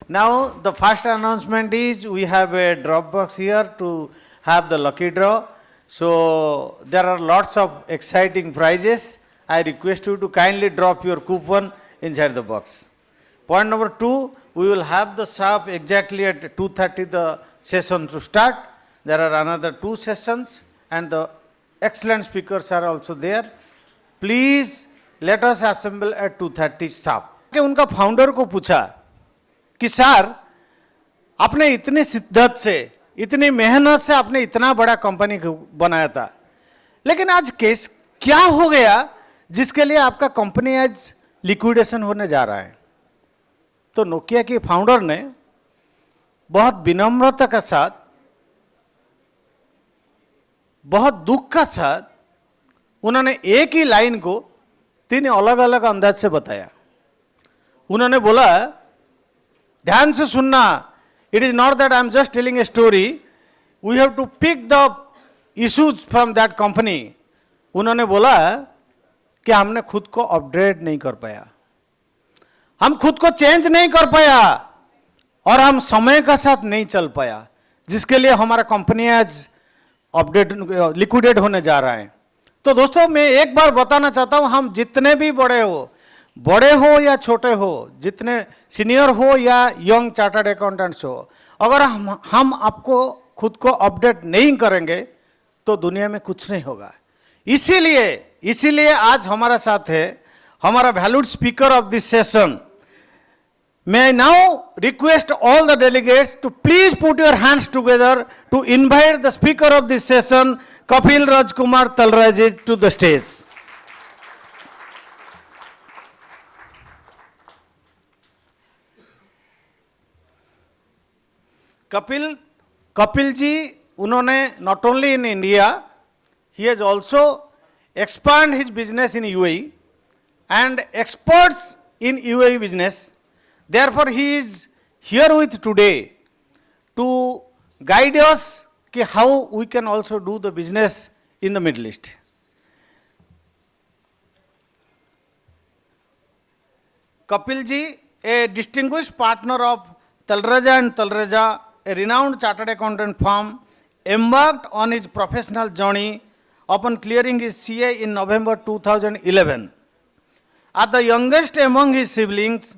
Now the first announcement is we have a drop box here to have the lucky draw. So there are lots of exciting prizes. I request you to kindly drop your coupon inside the box. Point number 2, we will have the shop exactly at 2:30 the session to start. There are another 2 sessions and the excellent speakers are also there. Please let us assemble at 2:30 sharp. कि उनका founder को पूछा कि sir आपने इतने शिद्दत से इतनी मेहनत से आपने इतना बड़ा कंपनी बनाया था, लेकिन आज केस क्या हो गया जिसके लिए आपका कंपनी आज लिक्विडेशन होने जा रहा है। तो नोकिया के फाउंडर ने बहुत विनम्रता के साथ, बहुत दुख का साथ उन्होंने एक ही लाइन को 3 अलग अलग अंदाज से बताया। उन्होंने बोला, ध्यान से सुनना, it is not that I am just telling a story, we have to pick the issues from that company. उन्होंने बोला कि हमने खुद को अपग्रेड नहीं कर पाया, हम खुद को चेंज नहीं कर पाया और हम समय का साथ नहीं चल पाया, जिसके लिए हमारा कंपनी आज अपडेट लिक्विडेट होने जा रहा है। तो दोस्तों मैं एक बार बताना चाहता हूं, हम जितने भी बड़े हो या छोटे हो, जितने सीनियर हो या यंग चार्टर्ड अकाउंटेंट्स हो, अगर हम आपको खुद को अपडेट नहीं करेंगे तो दुनिया में कुछ नहीं होगा। इसीलिए आज हमारा साथ है हमारा valued speaker of this session. May I now request all the delegates to please put your hands together to invite the speaker of this session, Kapil Rajkumar Talraji, to the stage. Kapil ji, उन्होंने not only in India, he has also expanded his business in UAE and experts in UAE business. Therefore, he is here with today to guide us कि how we can also do the business in the Middle East. Kapil ji, a distinguished partner of Talreja and Talreja, a renowned chartered accountant firm, embarked on his professional journey upon clearing his CA in November 2011. As the youngest among his siblings,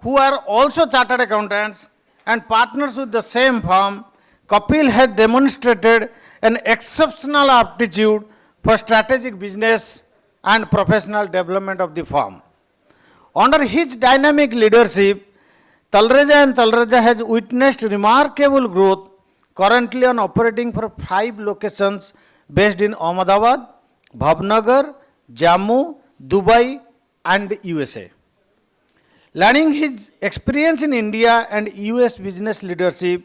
who are also chartered accountants and partners with the same firm, Kapil has demonstrated an exceptional aptitude for strategic business and professional development of the firm. Under his dynamic leadership, Talreja and Talreja has witnessed remarkable growth, currently on operating for 5 locations based in Ahmedabad, Bhavnagar, Jammu, Dubai and USA. Learning his experience in India and US business leadership,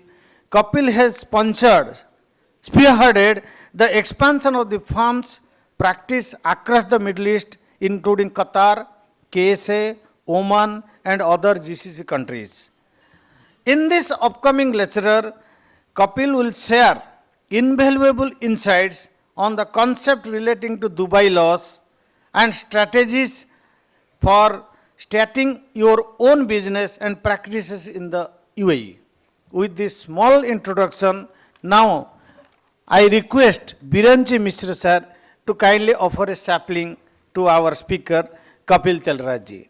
Kapil has spearheaded the expansion of the firm's practice across the Middle East, including Qatar, KSA, Oman, and other GCC countries. In this upcoming lecture, Kapil will share invaluable insights on the concept relating to Dubai laws and strategies for starting your own business and practices in the UAE. With this small introduction, now I request Biranji Mishra sir to kindly offer a sapling to our speaker, Kapil Talraji.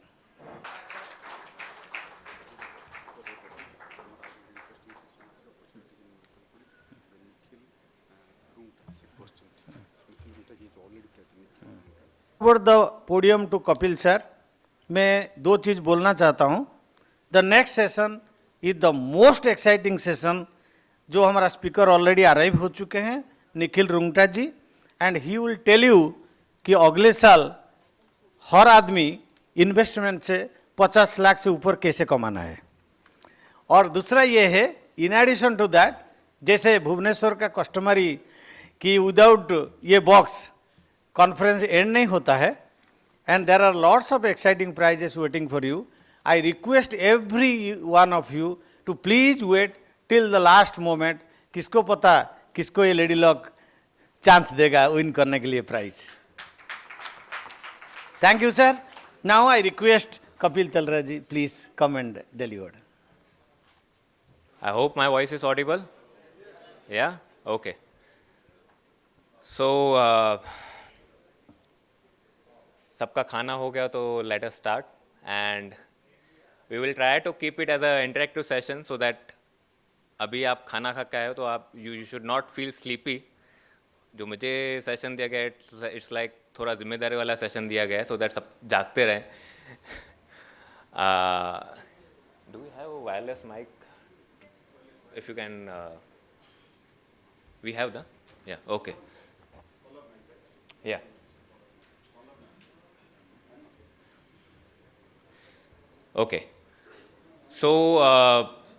Over the podium to Kapil sir. मैं 2 चीज बोलना चाहता हूं। The next session is the most exciting session, जो हमारा speaker already arrive हो चुके हैं, Nikhil Rungta ji, and he will tell you कि अगले साल हर आदमी इन्वेस्टमेंट से 50 लाख से ऊपर कैसे कमाना है। और दूसरा ये है, इन एडिशन टू दैट, जैसे भुवनेश्वर का कस्टमरी कि विदाउट ये बॉक्स कॉन्फ्रेंस एंड नहीं होता है, and there are lots of exciting prizes waiting for you. I request every one of you to please wait till the last moment. किसको पता किसको ये लेडी लॉक चांस देगा विन करने के लिए prize. Thank you sir. Now I request Kapil Talraji, please come and deliver. I hope my voice is audible. Yeah? Okay. So, सबका खाना हो गया तो let us start, and we will try to keep it as an interactive session so that अभी आप खाना खा के आए हो तो आप you should not feel sleepy. जो मुझे सेशन दिया गया है इट्स लाइक थोड़ा जिम्मेदारी वाला सेशन दिया गया है सो दैट सब जागते रहें. Do we have wireless mic if you can we have the yeah okay yeah okay so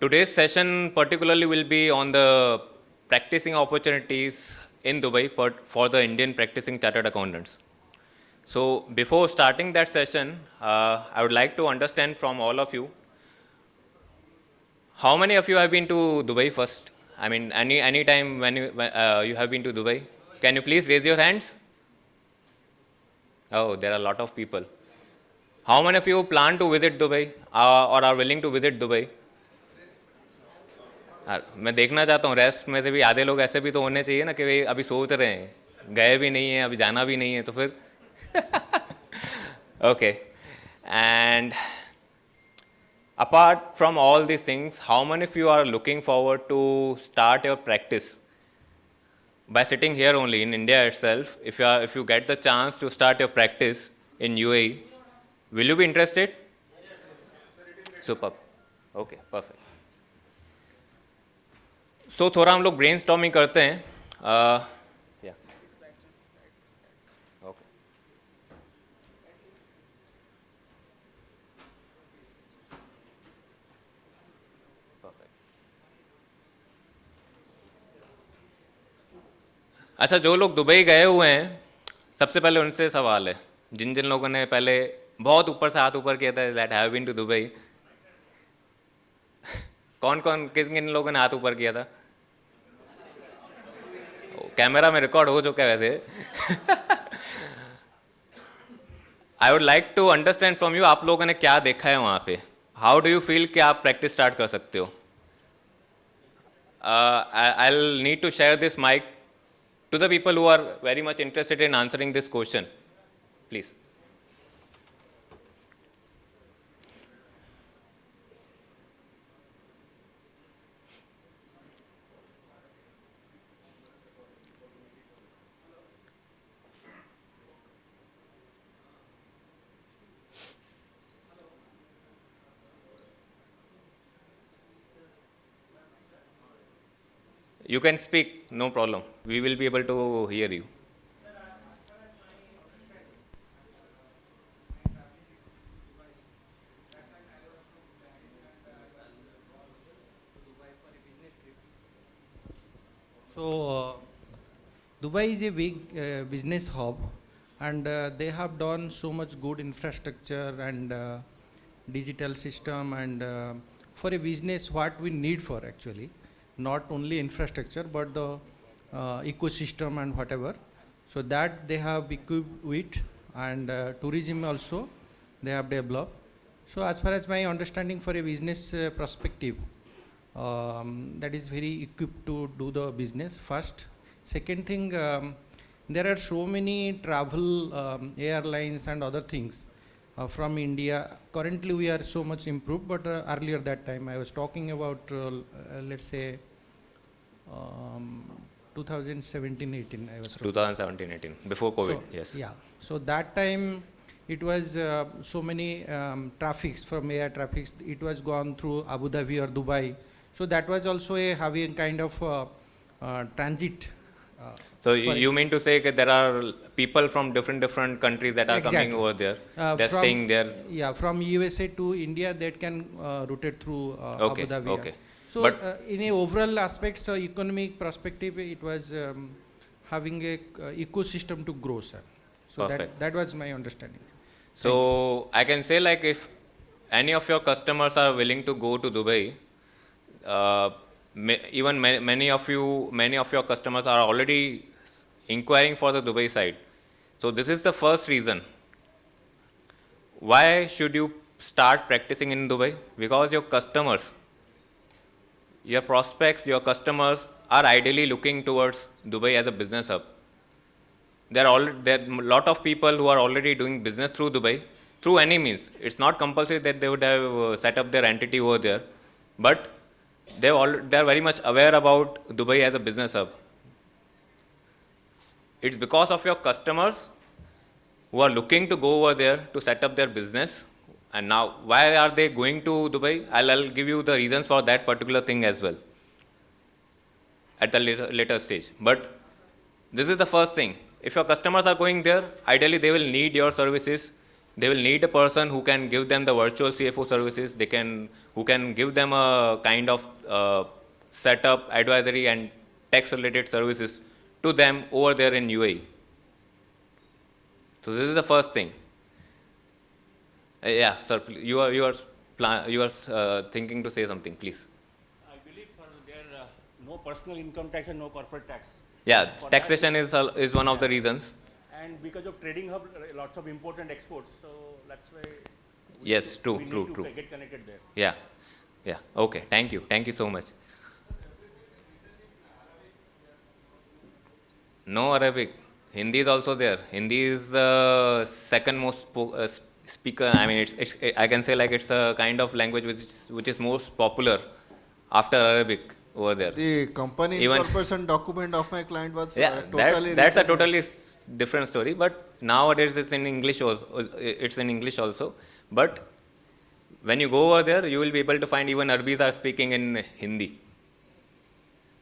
today's session particularly will be on the practicing opportunities in Dubai for the Indian practicing chartered accountants. So before starting that session I would like to understand from all of you, how many of you have been to Dubai first? I mean, any time when you have been to Dubai? Can you please raise your hands? Oh, there are a lot of people. How many of you plan to visit Dubai or are willing to visit Dubai? मैं देखना चाहता हूँ rest में से भी आधे लोग ऐसे भी तो होने चाहिए ना कि भाई अभी सोच रहे हैं, गए भी नहीं है, अभी जाना भी नहीं है, तो फिर okay. And apart from all these things, how many of you are looking forward to start your practice by sitting here only in India itself? If you get the chance to start your practice in UAE, will you be interested? Yes. Superb. Okay, perfect. So थोड़ा हम लोग brainstorming करते हैं. Yeah. Okay. अच्छा, जो लोग Dubai गए हुए हैं सबसे पहले उनसे सवाल है, जिन जिन लोगों ने पहले बहुत ऊपर से हाथ ऊपर किया था that have been to Dubai. कौन कौन किन किन लोगों ने हाथ ऊपर किया था? कैमरा में रिकॉर्ड हो चुका है वैसे. I would like to understand from you, आप लोगों ने क्या देखा है वहाँ पे? हाउ डू यू फील कि आप प्रैक्टिस स्टार्ट कर सकते हो? I will need to share this mic to the people who are very much interested in answering this question, please. You can speak, no problem. We will be able to hear you. So, Dubai is a big business hub, and they have done so much good infrastructure and digital system, and for a business what we need for actually, not only infrastructure but the ecosystem and whatever. So that they have equipped with, and tourism also they have developed. So as far as my understanding for a business perspective, that is very equipped to do the business first. Second thing, there are so many travel airlines and other things from India. Currently we are so much improved, but earlier that time I was talking about let's say 2017-18 I was 2017-18 before COVID. so, yes. Yeah. So that time it was so many traffics from air traffics. It was gone through Abu Dhabi or Dubai. So that was also a having kind of transit. So you mean to say that there are people from different countries that are Exactly. coming over there? They're from, staying there. Yeah, from USA to India that can rotate through Okay, Abu Dhabi. okay. So But- in a overall aspects, economic perspective, it was having a ecosystem to grow, sir. So Perfect. that was my understanding. So I can say, like, if any of your customers are willing to go to Dubai, even many of your customers are already inquiring for the Dubai side. So this is the first reason. Why should you start practicing in Dubai? Because your customers, your prospects, your customers are ideally looking towards Dubai as a business hub. There are a lot of people who are already doing business through Dubai through any means. It's not compulsory that they would have set up their entity over there, but they are very much aware about Dubai as a business hub. It's because of your customers who are looking to go over there to set up their business. And now, why are they going to Dubai? I'll give you the reasons for that particular thing as well at the later stage. But this is the first thing. If your customers are going there, ideally they will need your services. They will need a person who can give them the virtual CFO services. Who can give them a kind of setup, advisory, and tax-related services to them over there in UAE. So this is the first thing. Yeah, sir. You are thinking to say something, please. I believe for there no personal income tax and no corporate tax. Yeah, For taxation is one of the reasons. And because of trading hub, lots of import and exports, so that's why. Yes, true, we need true, to true. get connected there. Yeah, yeah. Okay, thank you so much. No Arabic. Hindi is also there. Hindi is the second most speaker. I mean, I can say like it's a kind of language which is most popular after Arabic over there. The company Even- incorporation document of my client was Yeah, totally that's a written in- totally different story. But nowadays it's in English also. It's in English also. But when you go over there, you will be able to find even Arbis are speaking in Hindi.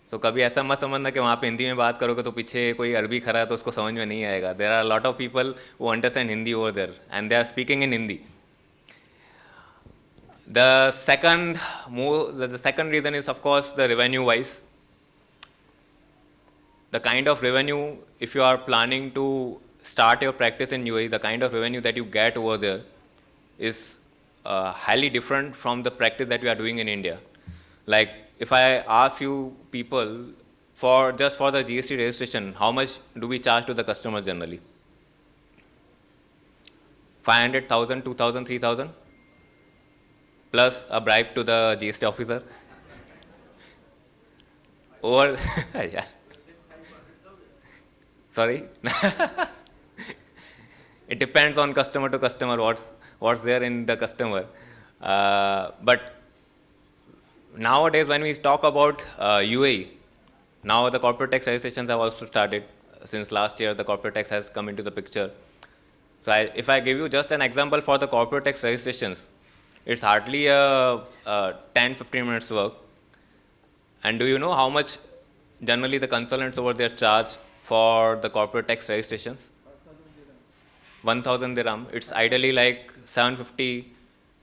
So कभी ऐसा मत समझना कि वहाँ पे हिंदी में बात करोगे तो पीछे कोई अरबी खड़ा है तो उसको समझ में नहीं आएगा. There are a lot of people who understand Hindi over there and they are speaking in Hindi. The second reason is of course the revenue wise. The kind of revenue, if you are planning to start your practice in UAE, the kind of revenue that you get over there is highly different from the practice that you are doing in India. Like if I ask you people just for the GST registration, how much do we charge to the customers generally? 500,000, 2,000, 3,000? Plus a bribe to the GST officer? Or, yeah. Sorry? It depends on customer to customer, what's there in the customer. But nowadays, when we talk about UAE, now the corporate tax registrations have also started. Since last year, the corporate tax has come into the picture. So if I give you just an example for the corporate tax registrations, it's hardly a 10-15 minutes work. And do you know how much generally the consultants over there charge for the corporate tax registrations? 1,000 dirham. It's ideally like 750,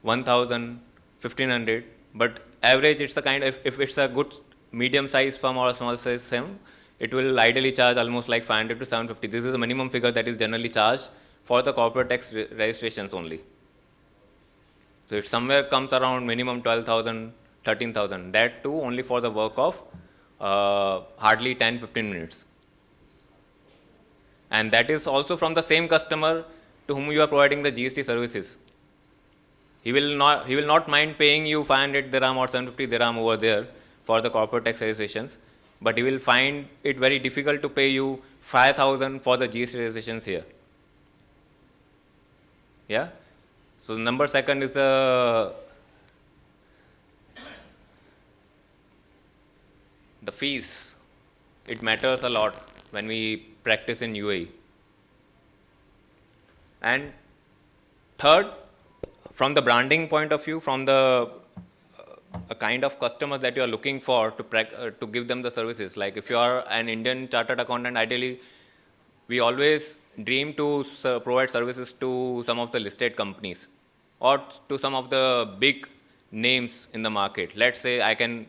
1,000, 1,500. But average, it's a kind of, if it's a good medium size firm or a small size firm, it will ideally charge almost like 500 to 750. This is the minimum figure that is generally charged for the corporate tax registrations only. So it somewhere comes around minimum 12,000, 13,000. That too only for the work of hardly 10-15 minutes. And that is also from the same customer to whom you are providing the GST services. He will not mind paying you 500 dirham or 750 dirham over there for the corporate tax registrations, but he will find it very difficult to pay you 5,000 for the GST registrations here. Yeah. So number second is the fees. It matters a lot when we practice in UAE. And third, from the branding point of view, from the a kind of customers that you are looking for to give them the services. Like if you are an Indian chartered accountant, ideally we always dream to provide services to some of the listed companies or to some of the big names in the market. Let's say I can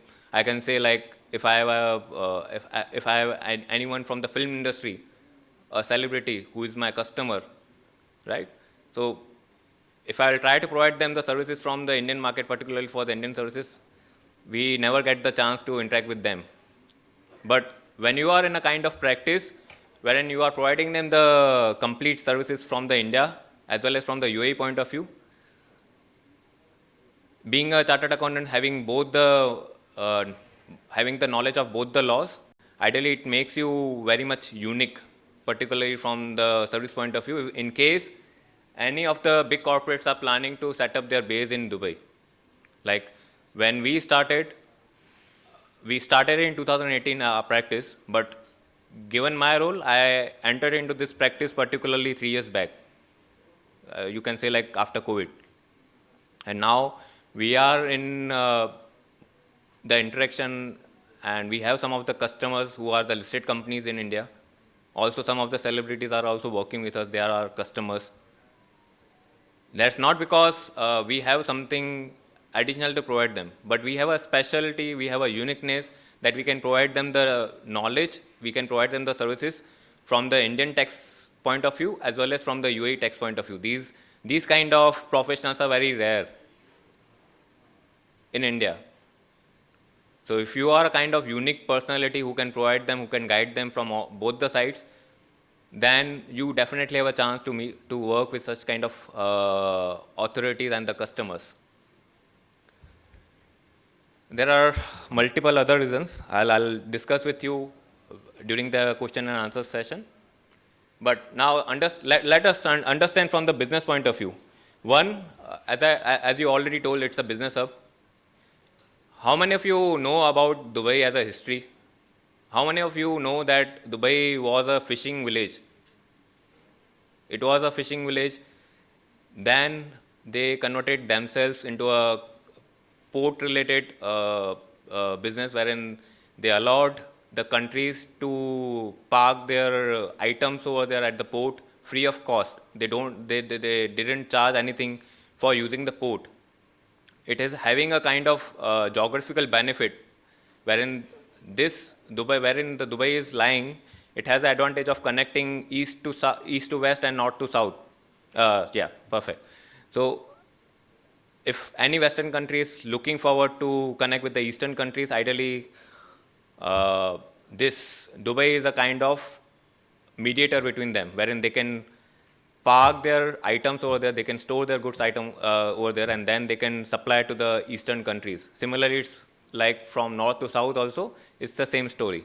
say like if I have anyone from the film industry, a celebrity who is my customer, right? So if I will try to provide them the services from the Indian market, particularly for the Indian services, we never get the chance to interact with them. But when you are in a kind of practice wherein you are providing them the complete services from the India as well as from the UAE point of view, being a chartered accountant, having both the having the knowledge of both the laws, ideally it makes you very much unique, particularly from the service point of view, in case any of the big corporates are planning to set up their base in Dubai. Like when we started in 2018 our practice, but given my role, I entered into this practice particularly 3 years back. You can say like after COVID. And now we are in the interaction, and we have some of the customers who are the listed companies in India. Also, some of the celebrities are also working with us. They are our customers. That's not because we have something additional to provide them, but we have a specialty, we have a uniqueness that we can provide them the knowledge, we can provide them the services from the Indian tax point of view as well as from the UAE tax point of view. These kind of professionals are very rare in India. So if you are a kind of unique personality who can provide them, who can guide them from both the sides, then you definitely have a chance to work with such kind of authorities and the customers. There are multiple other reasons. I'll discuss with you during the question and answer session. But now let us understand from the business point of view. One, as you already told, it's a business hub. How many of you know about Dubai as a history? How many of you know that Dubai was a fishing village? It was a fishing village. Then they converted themselves into a port-related business wherein they allowed the countries to park their items over there at the port free of cost. They didn't charge anything for using the port. It is having a kind of geographical benefit wherein the Dubai is lying. It has the advantage of connecting east to west and north to south. Yeah, perfect. So if any Western country is looking forward to connect with the Eastern countries, ideally this Dubai is a kind of mediator between them, wherein they can park their items over there, they can store their goods over there, and then they can supply to the Eastern countries. Similarly, it's like from north to south also, it's the same story.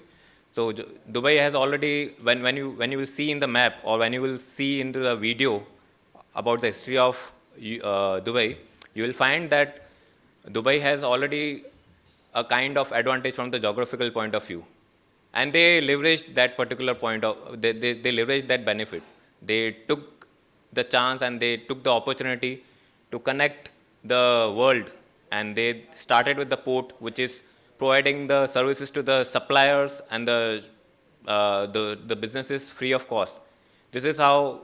So Dubai has already, when you will see in the map or when you will see into the video about the history of Dubai, you will find that Dubai has already a kind of advantage from the geographical point of view. And they leveraged that particular they leveraged that benefit. They took the chance and they took the opportunity to connect the world, and they started with the port, which is providing the services to the suppliers and the businesses free of cost. This is how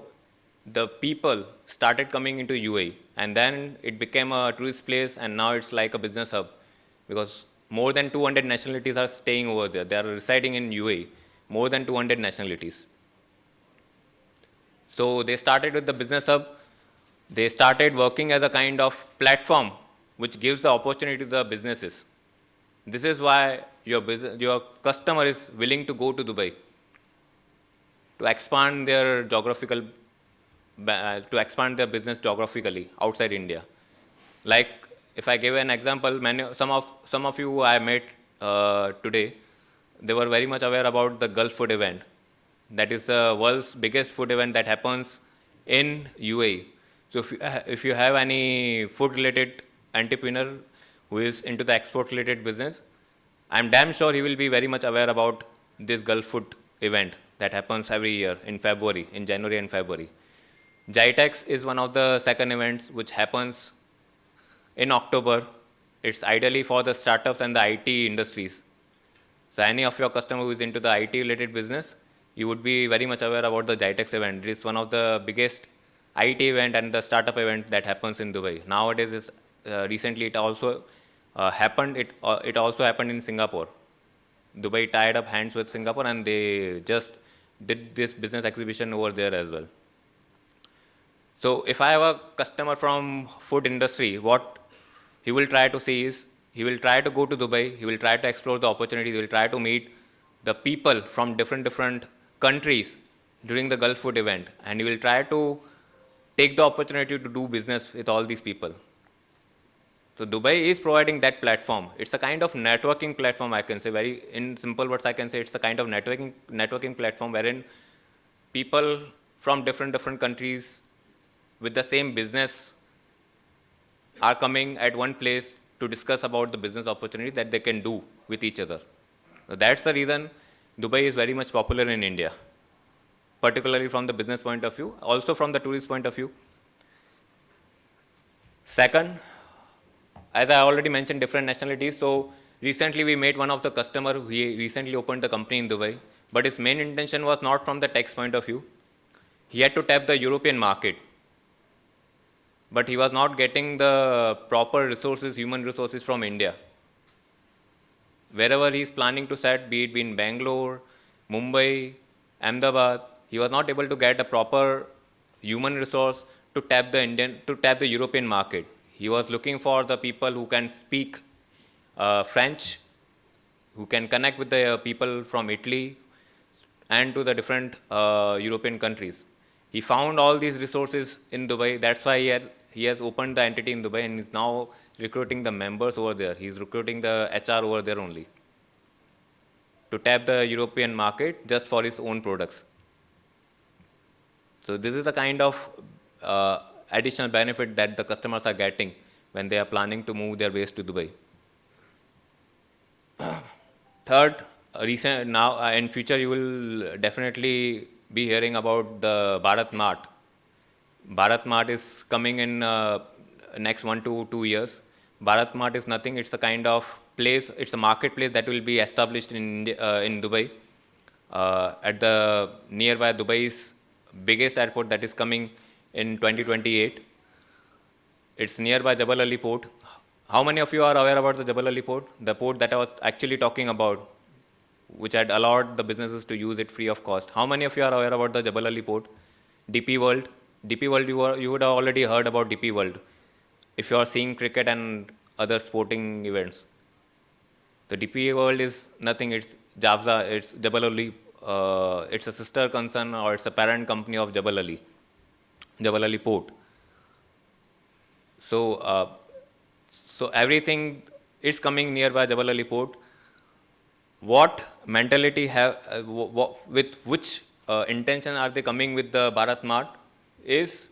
the people started coming into UAE, and then it became a tourist place, and now it's like a business hub because more than 200 nationalities are staying over there. They are residing in UAE, more than 200 nationalities. So they started with the business hub. They started working as a kind of platform which gives the opportunity to the businesses. This is why your customer is willing to go to Dubai to expand their business geographically outside India. Like if I give an example, some of you I met today, they were very much aware about the Gulf Food event. That is the world's biggest food event that happens in UAE. So if you have any food-related entrepreneur who is into the export-related business, I'm damn sure he will be very much aware about this Gulf Food event that happens every year in January and February. GITEX is one of the second events which happens in October. It's ideally for the startups and the IT industries. So any of your customer who is into the IT-related business, you would be very much aware about the GITEX event. It is one of the biggest IT event and the startup event that happens in Dubai. Nowadays, recently it also happened. It also happened in Singapore. Dubai tied up hands with Singapore, and they just did this business exhibition over there as well. So if I have a customer from food industry, what he will try to see is, he will try to go to Dubai, he will try to explore the opportunity, he will try to meet the people from different countries during the Gulf Food event, and he will try to take the opportunity to do business with all these people. So Dubai is providing that platform. It's a kind of networking platform, I can say. Very in simple words, I can say it's a kind of networking platform wherein people from different countries with the same business are coming at one place to discuss about the business opportunity that they can do with each other. So that's the reason Dubai is very much popular in India, particularly from the business point of view, also from the tourist point of view. Second, as I already mentioned, different nationalities. So recently we met one of the customer who he recently opened the company in Dubai, but his main intention was not from the tax point of view. He had to tap the European market, but he was not getting the proper resources, human resources from India. Wherever he is planning to set, be it in Bangalore, Mumbai, Ahmedabad, he was not able to get a proper human resource to tap the European market. He was looking for the people who can speak French, who can connect with the people from Italy and to the different European countries. He found all these resources in Dubai. That's why he has opened the entity in Dubai and is now recruiting the members over there. He's recruiting the HR over there only to tap the European market just for his own products. So this is the kind of additional benefit that the customers are getting when they are planning to move their base to Dubai. Third, now in future you will definitely be hearing about the Bharat Mart. Bharat Mart is coming in next 1 to 2 years. Bharat Mart is nothing. It's a kind of place. It's a marketplace that will be established in Dubai at the nearby Dubai's biggest airport that is coming in 2028. It's nearby Jebel Ali Port. How many of you are aware about the Jebel Ali Port? The port that I was actually talking about, which had allowed the businesses to use it free of cost. How many of you are aware about the Jebel Ali Port? DP World. DP World, you would have already heard about DP World if you are seeing cricket and other sporting events. The DP World is nothing. It's Jafza. It's Jebel Ali. It's a sister concern or it's a parent company of Jebel Ali Port. So, so everything is coming nearby Jebel Ali Port. What mentality with which intention are they coming with the Bharat Mart? Is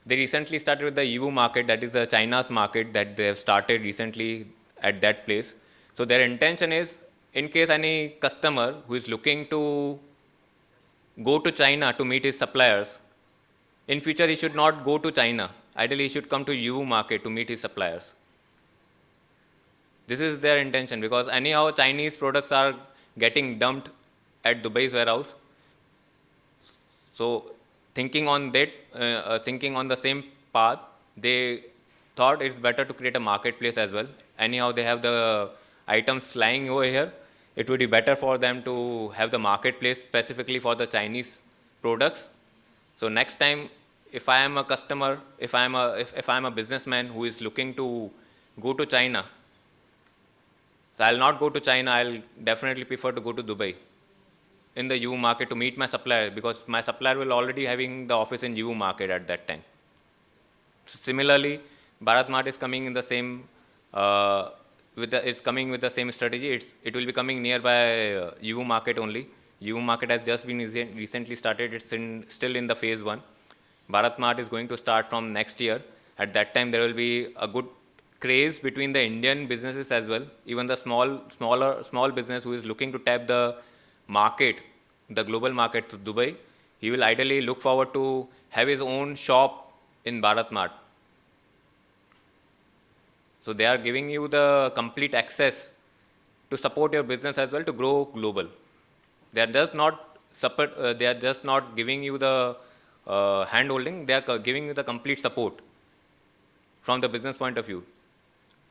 they recently started with the EU market, that is the China's market that they have started recently at that place. So their intention is, in case any customer who is looking to go to China to meet his suppliers, in future he should not go to China. Ideally, he should come to EU market to meet his suppliers. This is their intention, because anyhow Chinese products are getting dumped at Dubai's warehouse. So thinking on that, thinking on the same path, they thought it's better to create a marketplace as well. Anyhow, they have the items lying over here. It would be better for them to have the marketplace specifically for the Chinese products. So next time, if I am a customer, if I am a businessman who is looking to go to China, so I'll not go to China. I'll definitely prefer to go to Dubai in the EU market to meet my supplier, because my supplier will already having the office in EU market at that time. So similarly, Bharat Mart is coming in the same is coming with the same strategy. It will be coming nearby EU market only. EU market has just been recently started. It's still in the phase 1. Bharat Mart is going to start from next year. At that time, there will be a good craze between the Indian businesses as well. Even the small business who is looking to tap the market, the global market to Dubai, he will ideally look forward to have his own shop in Bharat Mart. So they are giving you the complete access to support your business as well to grow global. They are just not giving you the hand holding. They are giving you the complete support from the business point of view.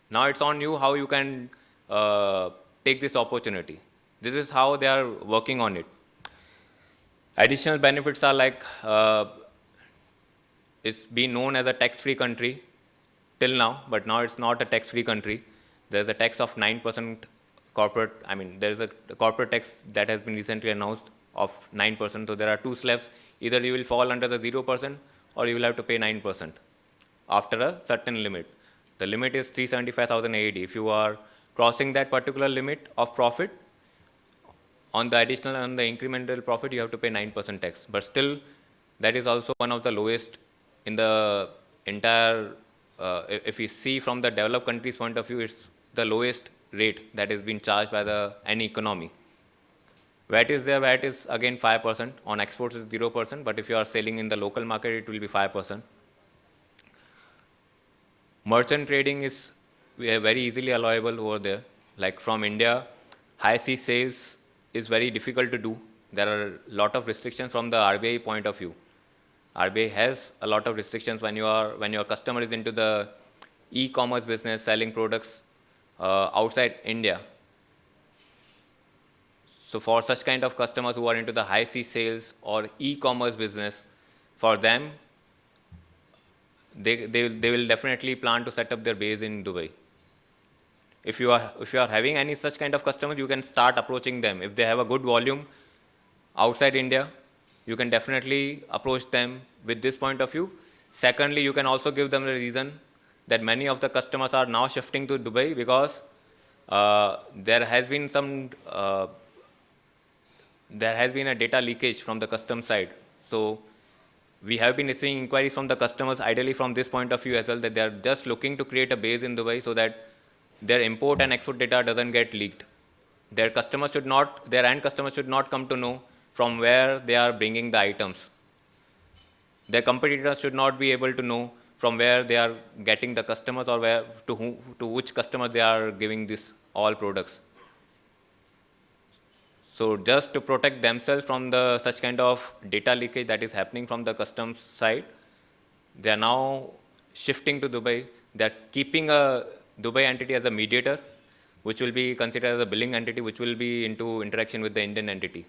Now it's on you how you can take this opportunity. This is how they are working on it. Additional benefits are like it's been known as a tax-free country till now, but now it's not a tax-free country. There's a tax of 9% corporate. I mean, there's a corporate tax that has been recently announced of 9%. So there are two slabs. Either you will fall under the 0% or you will have to pay 9% after a certain limit. The limit is 375,000 AED. If you are crossing that particular limit of profit, on the additional, on the incremental profit, you have to pay 9% tax. But still, that is also one of the lowest in the entire, if we see from the developed countries' point of view, it's the lowest rate that is being charged by any economy. VAT is there, VAT is again 5%, on exports is 0%, but if you are selling in the local market, it will be 5%. Merchant trading is very easily allowable over there. Like from India, high sea sales is very difficult to do. There are a lot of restrictions from the RBI point of view. RBI has a lot of restrictions when your customer is into the e-commerce business, selling products outside India. So for such kind of customers who are into the high sea sales or e-commerce business, for them, they will definitely plan to set up their base in Dubai. If you are having any such kind of customers, you can start approaching them. If they have a good volume outside India, you can definitely approach them with this point of view. Secondly, you can also give them the reason that many of the customers are now shifting to Dubai because there has been a data leakage from the customs side. So we have been receiving inquiries from the customers, ideally from this point of view as well, that they are just looking to create a base in Dubai so that their import and export data doesn't get leaked. Their end customers should not come to know from where they are bringing the items. Their competitors should not be able to know from where they are getting the customers or to which customer they are giving this all products. So just to protect themselves from such kind of data leakage that is happening from the customs side, they are now shifting to Dubai. They are keeping a Dubai entity as a mediator, which will be considered as a billing entity, which will be into interaction with the Indian entity.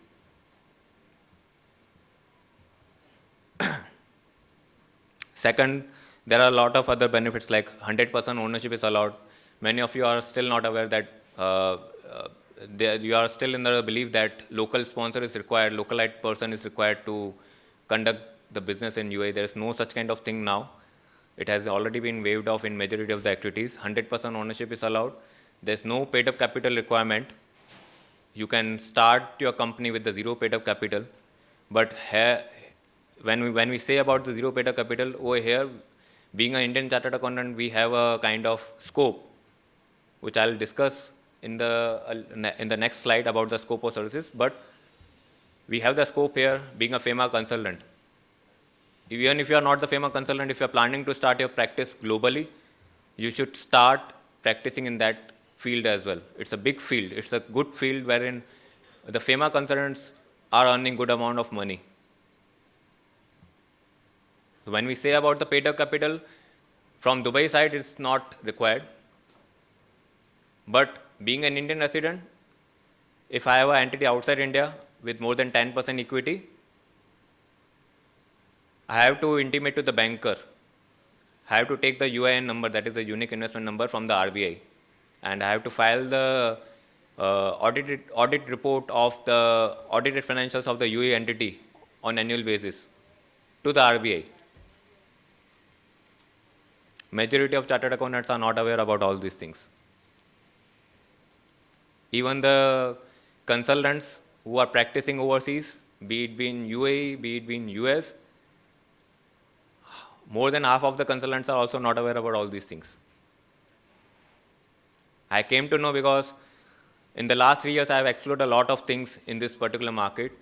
Second, there are a lot of other benefits like 100% ownership is allowed. Many of you are still not aware that you are still in the belief that local sponsor is required, localite person is required to conduct the business in UAE. There is no such kind of thing now. It has already been waived off in majority of the activities. 100% ownership is allowed. There's no paid up capital requirement. You can start your company with the zero paid up capital. But when we say about the zero paid up capital, over here, being an Indian chartered accountant, we have a kind of scope, which I'll discuss in the next slide about the scope of services. But we have the scope here being a FEMA consultant. Even if you are not the FEMA consultant, if you are planning to start your practice globally, you should start practicing in that field as well. It's a big field. It's a good field wherein the FEMA consultants are earning good amount of money. When we say about the paid up capital, from Dubai side, it's not required. But being an Indian resident, if I have an entity outside India with more than 10% equity, I have to intimate to the banker. I have to take the UIN number, that is the unique investment number from the RBI. And I have to file the audit report of the audited financials of the UAE entity on annual basis to the RBI. Majority of chartered accountants are not aware about all these things. Even the consultants who are practicing overseas, be it in UAE, be it in US, more than half of the consultants are also not aware about all these things. I came to know because in the last 3 years, I have explored a lot of things in this particular market.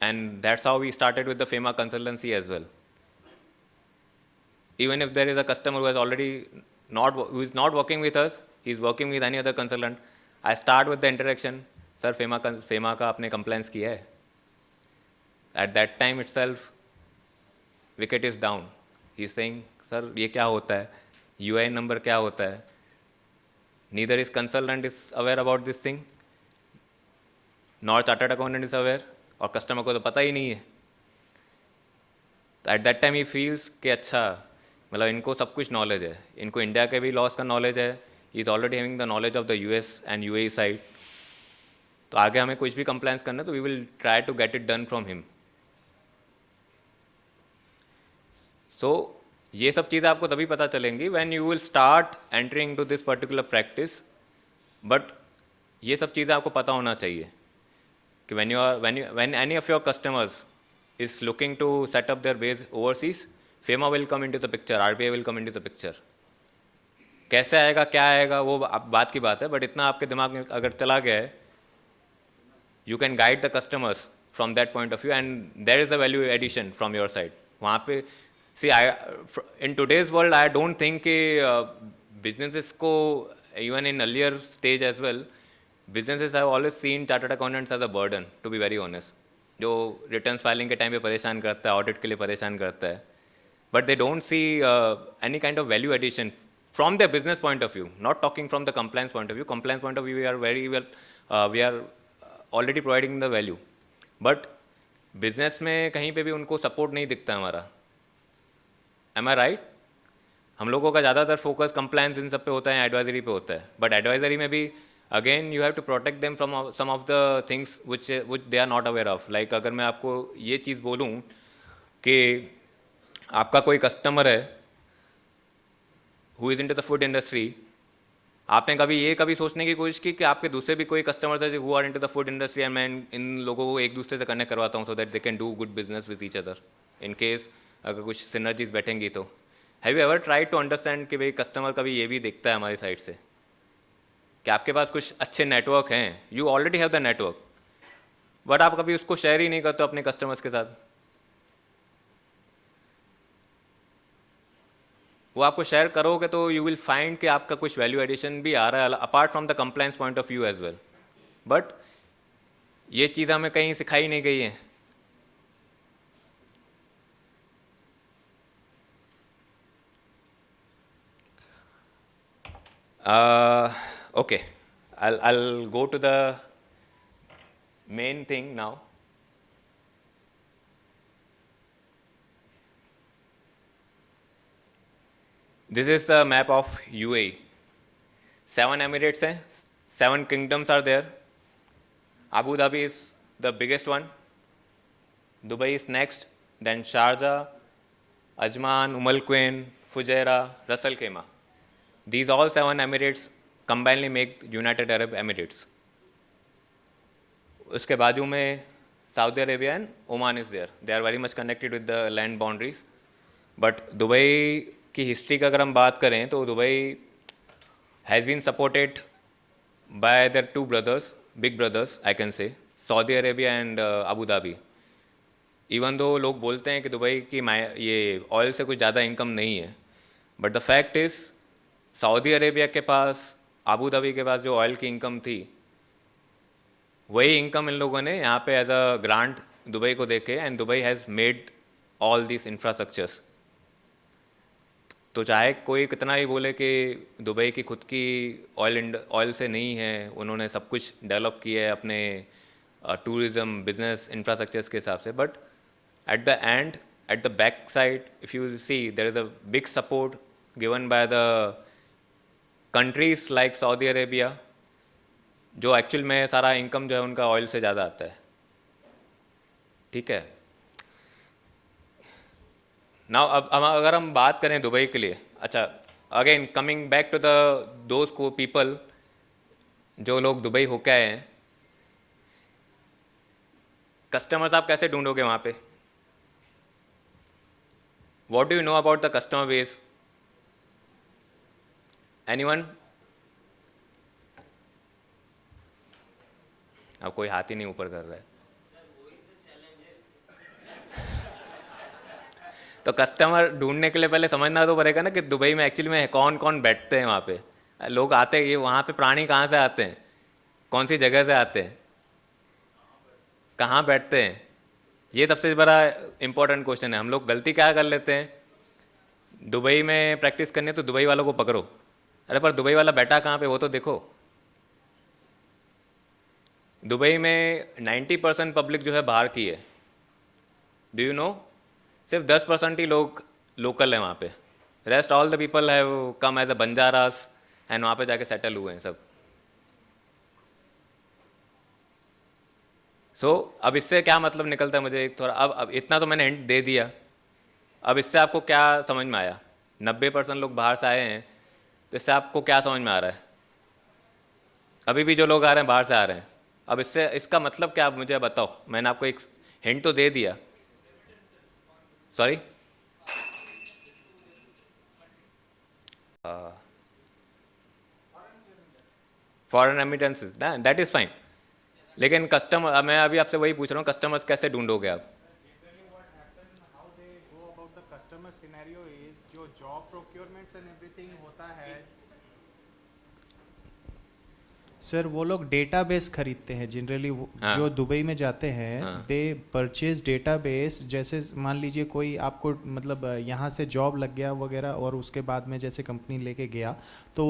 And that's how we started with the FEMA consultancy as well. Even if there is a customer who is not working with us, he is working with any other consultant, I start with the interaction. Sir, FEMA का आपने compliance किया है? At that time itself, wicket is down. He is saying, sir, ये क्या होता है? UIN number क्या होता है? Neither is consultant is aware about this thing, nor chartered accountant is aware, और customer को तो पता ही नहीं है. At that time he feels कि अच्छा, मतलब इनको सब कुछ knowledge है. इनको इंडिया के भी लॉस का knowledge है. He is already having the knowledge of the US and UAE side. तो आगे हमें कुछ भी compliance करना है, तो we will try to get it done from him. So ये सब चीज़ें आपको तभी पता चलेंगी when you will start entering to this particular practice. But ये सब चीज़ें आपको पता होना चाहिए कि when any of your customers is looking to set up their base overseas, FEMA will come into the picture, RBI will come into the picture. कैसे आएगा क्या आएगा वो बात की बात है, बट इतना आपके दिमाग में अगर चला गया है, you can guide the customers from that point of view and there is a value addition from your side. वहाँ पे see in today's world I don't think कि businesses को even in earlier stage as well, businesses have always seen chartered accountants as a burden, to be very honest. जो return filing के time पे परेशान करता है, ऑडिट के लिए परेशान करता है, but they don't see any kind of value addition from the business point of view, not talking from the compliance point of view. Compliance point of view we are very well, we are already providing the value, but business में कहीं पे भी उनको support नहीं दिखता हमारा. Am I right? हम लोगों का ज़्यादातर फोकस कंप्लायंस इन सब पे होता है, एडवाइजरी पे होता है, बट एडवाइजरी में भी again you have to protect them from some of the things which they are not aware of. Like अगर मैं आपको ये चीज़ बोलूँ कि आपका कोई कस्टमर है who is into the food industry, आपने कभी सोचने की कोशिश की कि आपके दूसरे भी कोई कस्टमर्स है who are into the food industry and मैं इन लोगों को एक दूसरे से कनेक्ट करवाता हूँ so that they can do good business with each other in case अगर कुछ सिनर्जीज बैठेंगी तो. Have you ever try to understand कि भाई कस्टमर कभी ये भी देखता है हमारी साइड से कि आपके पास कुछ अच्छे नेटवर्क हैं, you already have the network, but आप कभी उसको शेयर ही नहीं करते अपने कस्टमर्स के साथ. वो आपको शेयर करोगे तो यू विल फाइंड कि आपका कुछ वैल्यू एडिशन भी आ रहा है apart from the compliance point of view as well. But ये चीज़ हमें कहीं सिखाई नहीं गई है. Okay, I'll go to the main thing now. This is the map of UAE. 7 Emirates हैं, 7 kingdoms are there. Abu Dhabi is the biggest one. Dubai is next, then Sharjah, Ajman, Umm Al Quwain, Fujairah, Ras Al Khaimah. These all 7 Emirates combinedly make United Arab Emirates. उसके बाजू में Saudi Arabia and Oman is there. They are very much connected with the land boundaries. But Dubai की history का अगर हम बात करें तो Dubai has been supported by their 2 brothers, big brothers I can say, Saudi Arabia and Abu Dhabi. Even though लोग बोलते हैं कि दुबई की ये ऑयल से कुछ ज़्यादा इनकम नहीं है, but the fact is Saudi Arabia के पास, अबू धाबी के पास जो ऑयल की इनकम थी, वही इनकम इन लोगों ने यहाँ पे एज अ ग्रांट दुबई को देके, and Dubai has made all this infrastructures. तो चाहे कोई कितना ही बोले कि दुबई की खुद की ऑयल से नहीं है, उन्होंने सब कुछ डेवलप किया है अपने टूरिज़्म बिजनेस इंफ्रास्ट्रक्चर्स के हिसाब से, but at the end, at the back side, if you see there is a big support given by the countries like Saudi Arabia, जो एक्चुअल में सारा इनकम जो है उनका ऑयल से ज़्यादा आता है. ठीक है. नाउ अब अगर हम बात करें दुबई के लिए, अच्छा again coming back to the those को पीपल जो लोग दुबई होके आए हैं, कस्टमर्स आप कैसे ढूंढोगे वहाँ पे? What do you know about the customer base? Anyone? अब कोई हाथ ही नहीं ऊपर कर रहा है. तो कस्टमर ढूंढने के लिए पहले समझना तो पड़ेगा ना कि दुबई में एक्चुअली में कौन कौन बैठते हैं वहाँ पे. लोग आते हैं, ये वहाँ पे प्राणी कहाँ से आते हैं, कौन सी जगह से आते हैं, कहाँ बैठते हैं, ये सबसे बड़ा इम्पोर्टेंट क्वेश्चन है. हम लोग गलती क्या कर लेते हैं, दुबई में प्रैक्टिस करनी है तो दुबई वालों को पकड़ो. अरे पर दुबई वाला बैठा कहाँ पे वो तो देखो. दुबई में 90% पब्लिक जो है बाहर की है. Do you know? सिर्फ 10% ही लोग लोकल हैं वहाँ पे. Rest all the people have come as a Banjaras and वहाँ पे जाके सेटल हुए हैं सब. सो अब इससे क्या मतलब निकलता है मुझे थोड़ा, अब इतना तो मैंने हिंट दे दिया. अब इससे आपको क्या समझ में आया? 90% लोग बाहर से आए हैं, तो इससे आपको क्या समझ में आ रहा है? अभी भी जो लोग आ रहे हैं बाहर से आ रहे हैं, अब इससे इसका मतलब क्या, आप मुझे बताओ। मैंने आपको एक हिंट तो दे दिया। Sorry, foreign remittances, that is fine, लेकिन कस्टमर, मैं अभी आपसे वही पूछ रहा हूँ, कस्टमर्स कैसे ढूंढोगे आप? How they go about the customer scenario is जो job procurements and everything होता है सर, वो लोग डेटाबेस खरीदते हैं जनरली। हाँ। जो दुबई में जाते हैं हाँ। दे परचेज डेटाबेस। जैसे मान लीजिए कोई आपको मतलब यहाँ से जॉब लग गया वगैरह, और उसके बाद में जैसे कंपनी लेके गया, तो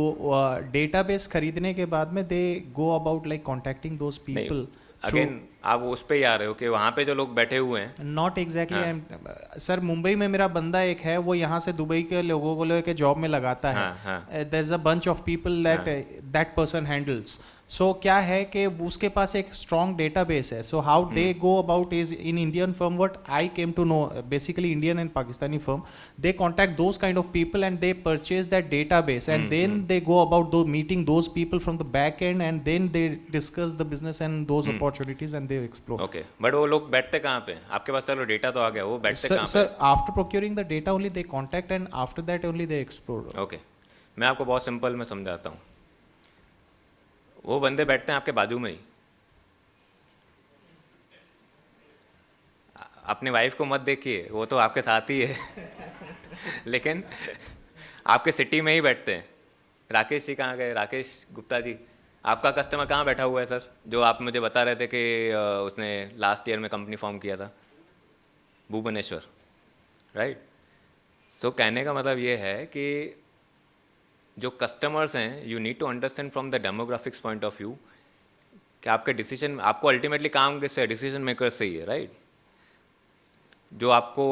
डेटाबेस खरीदने के बाद में they go about like contacting those people. Again आप उस पे ही आ रहे हो कि वहाँ पे जो लोग बैठे हुए हैं। नॉट एग्जैक्टली सर, मुंबई में मेरा बंदा एक है, वो यहाँ से दुबई के लोगों को लेके जॉब में लगाता है। There is a bunch of people that person handles. So क्या है कि उसके पास एक स्ट्रॉन्ग डेटाबेस है। So how they go about is in Indian firm, what I came to know, basically Indian and Pakistani firm, they contact those kind of people and they purchase that database, and then they go about do meeting those people from the back end, and then they discuss the business and those opportunities and they explore. Okay, but वो लोग बैठते कहाँ पे? आपके पास चलो data तो आ गया, वो बैठते कहाँ पे? Sir, after procuring the data only they contact, and after that only they explore. Okay, मैं आपको बहुत सिंपल में समझाता हूँ। वो बंदे बैठते हैं आपके बाजू में ही। अपने वाइफ को मत देखिए, वो तो आपके साथ ही है लेकिन आपके सिटी में ही बैठते हैं। राकेश जी कहाँ गए? राकेश गुप्ता जी, आपका कस्टमर कहाँ बैठा हुआ है सर, जो आप मुझे बता रहे थे कि उसने लास्ट ईयर में कंपनी फॉर्म किया था? भुवनेश्वर, राइट? सो कहने का मतलब ये है कि जो कस्टमर्स हैं, you need to understand from the demographics point of view कि आपके डिसीजन, आपको अल्टीमेटली काम किससे? डिसीजन मेकर से ही है, राइट? जो आपको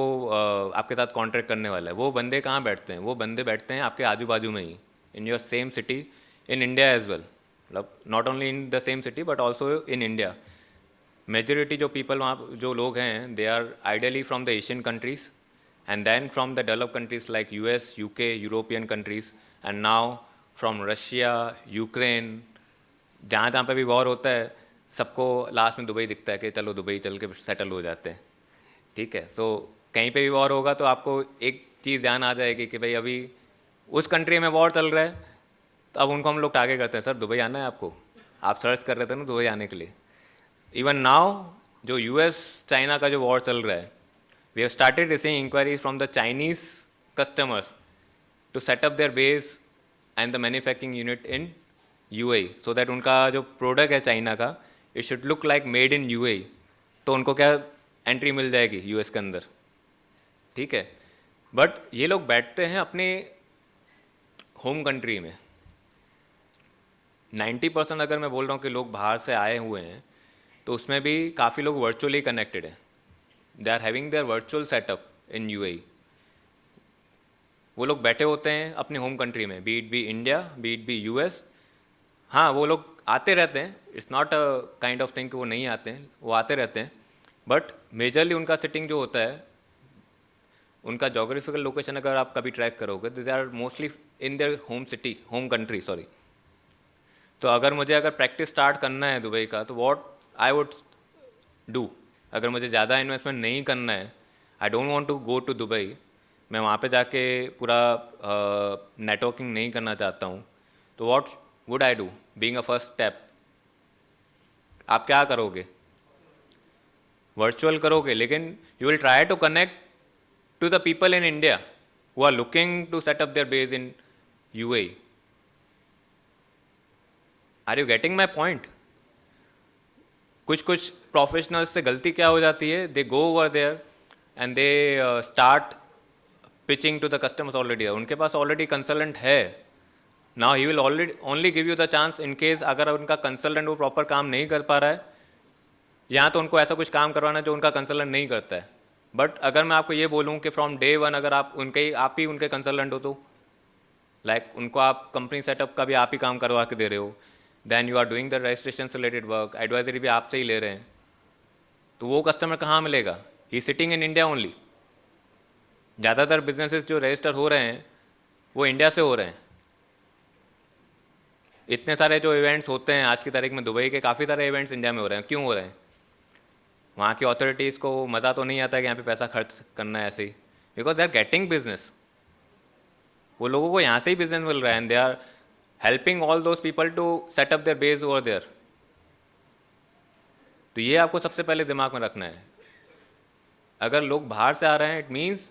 आपके साथ कॉन्ट्रैक्ट करने वाला है, वो बंदे कहाँ बैठते हैं? वो बंदे बैठते हैं आपके आजू बाजू में ही, in your same city, in India as well. मतलब not only in the same city but also in India. Majority जो पीपल वहाँ, जो लोग हैं, they are ideally from the Asian countries and then from the develop countries like US, UK, European countries, and now from Russia, Ukraine. जहाँ जहाँ पे भी war होता है, सबको लास्ट में दुबई दिखता है कि चलो दुबई चल के सेटल हो जाते हैं, ठीक है? सो कहीं पे भी वॉर होगा तो आपको एक चीज़ ध्यान आ जाएगी कि भाई अभी उस कंट्री में वॉर चल रहा है, तो अब उनको हम लोग टारगेट करते हैं, सर दुबई आना है आपको। आप सर्च कर रहे थे ना दुबई आने के लिए। इवन नाउ जो US चाइना का जो वॉर चल रहा है, we have started receiving inquiries from the Chinese customers to set up their base and the manufacturing unit in UAE, so that उनका जो प्रोडक्ट है चाइना का, it should look like made in UAE। तो उनको क्या entry मिल जाएगी US के अंदर, ठीक है? बट ये लोग बैठते हैं अपने होम कंट्री में। 90% अगर मैं बोल रहा हूँ कि लोग बाहर से आए हुए हैं, तो उसमें भी काफ़ी लोग वर्चुअली कनेक्टेड हैं। They are having their virtual setup in UAE। वो लोग बैठे होते हैं अपने होम कंट्री में, be it be India, be it be US। हाँ, वो लोग आते रहते हैं, it's not a kind of thing कि वो नहीं आते हैं, वो आते रहते हैं। बट मेजरली उनका सिटिंग जो होता है, उनका जोग्राफिकल लोकेशन अगर आप कभी ट्रैक करोगे, they are mostly in their home city, home country, sorry. तो अगर प्रैक्टिस स्टार्ट करना है दुबई का, तो व्हाट आई वुड डू, अगर मुझे ज़्यादा इन्वेस्टमेंट नहीं करना है, I don't want to go to Dubai, मैं वहाँ पे जाके पूरा नेटवर्किंग नहीं करना चाहता हूँ, तो what would I do being a first step? आप क्या करोगे? वर्चुअल करोगे, लेकिन you will try to connect to the people in India who are looking to set up their base in UAE। Are you getting my point? कुछ कुछ professionals से गलती क्या हो जाती है, they go over there and they start pitching to the customers already. उनके पास ऑलरेडी कंसल्टेंट है। Now he will already only give you the chance in case अगर उनका कंसल्टेंट वो प्रॉपर काम नहीं कर पा रहा है, या तो उनको ऐसा कुछ काम करवाना है जो उनका कंसल्टेंट नहीं करता है। बट अगर मैं आपको ये बोलूँ कि फ्रॉम डे वन अगर आप ही उनके कंसल्टेंट हो, तो लाइक उनको आप कंपनी सेटअप का भी आप ही काम करवा के दे रहे हो, then you are doing the registration related work, advisory भी आपसे ही ले रहे हैं, तो वो कस्टमर कहाँ मिलेगा? ही सिटिंग इन इंडिया ओनली। ज़्यादातर बिजनेसेस जो रजिस्टर हो रहे हैं वो इंडिया से हो रहे हैं। इतने सारे जो इवेंट्स होते हैं आज की तारीख में, दुबई के काफ़ी सारे इवेंट्स इंडिया में हो रहे हैं। क्यों हो रहे हैं? वहाँ की अथॉरिटीज़ को मज़ा तो नहीं आता कि यहाँ पे पैसा खर्च करना है ऐसे ही, because they are getting business. वो लोगों को यहाँ से ही बिजनेस मिल रहा है and they are helping all those people to set up their base over there. तो ये आपको सबसे पहले दिमाग में रखना है। अगर लोग बाहर से आ रहे हैं, इट मीन्स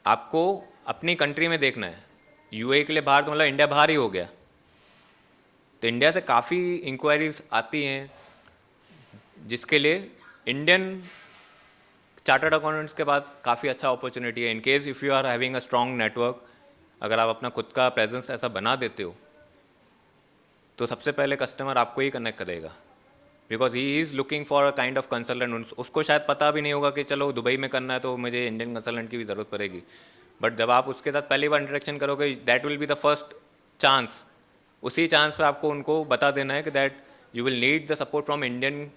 आपको अपनी कंट्री में देखना है। यूएई के लिए बाहर तो मतलब इंडिया बाहर ही हो गया। तो इंडिया से काफ़ी इंक्वायरीज आती हैं जिसके लिए इंडियन चार्टर्ड अकाउंटेंट्स के बाद काफ़ी अच्छा अपॉर्चुनिटी है। In case if you are having a strong network, अगर आप अपना खुद का प्रेजेंस ऐसा बना देते हो तो सबसे पहले कस्टमर आपको ही कनेक्ट करेगा, because he is looking for a kind of consultant. उसको शायद पता भी नहीं होगा कि चलो दुबई में करना है तो मुझे इंडियन कंसल्टेंट की भी ज़रूरत पड़ेगी, बट जब आप उसके साथ पहली बार इंटरेक्शन करोगे, that will be the first chance. उसी चांस पर आपको उनको बता देना है कि that you will need the support from Indian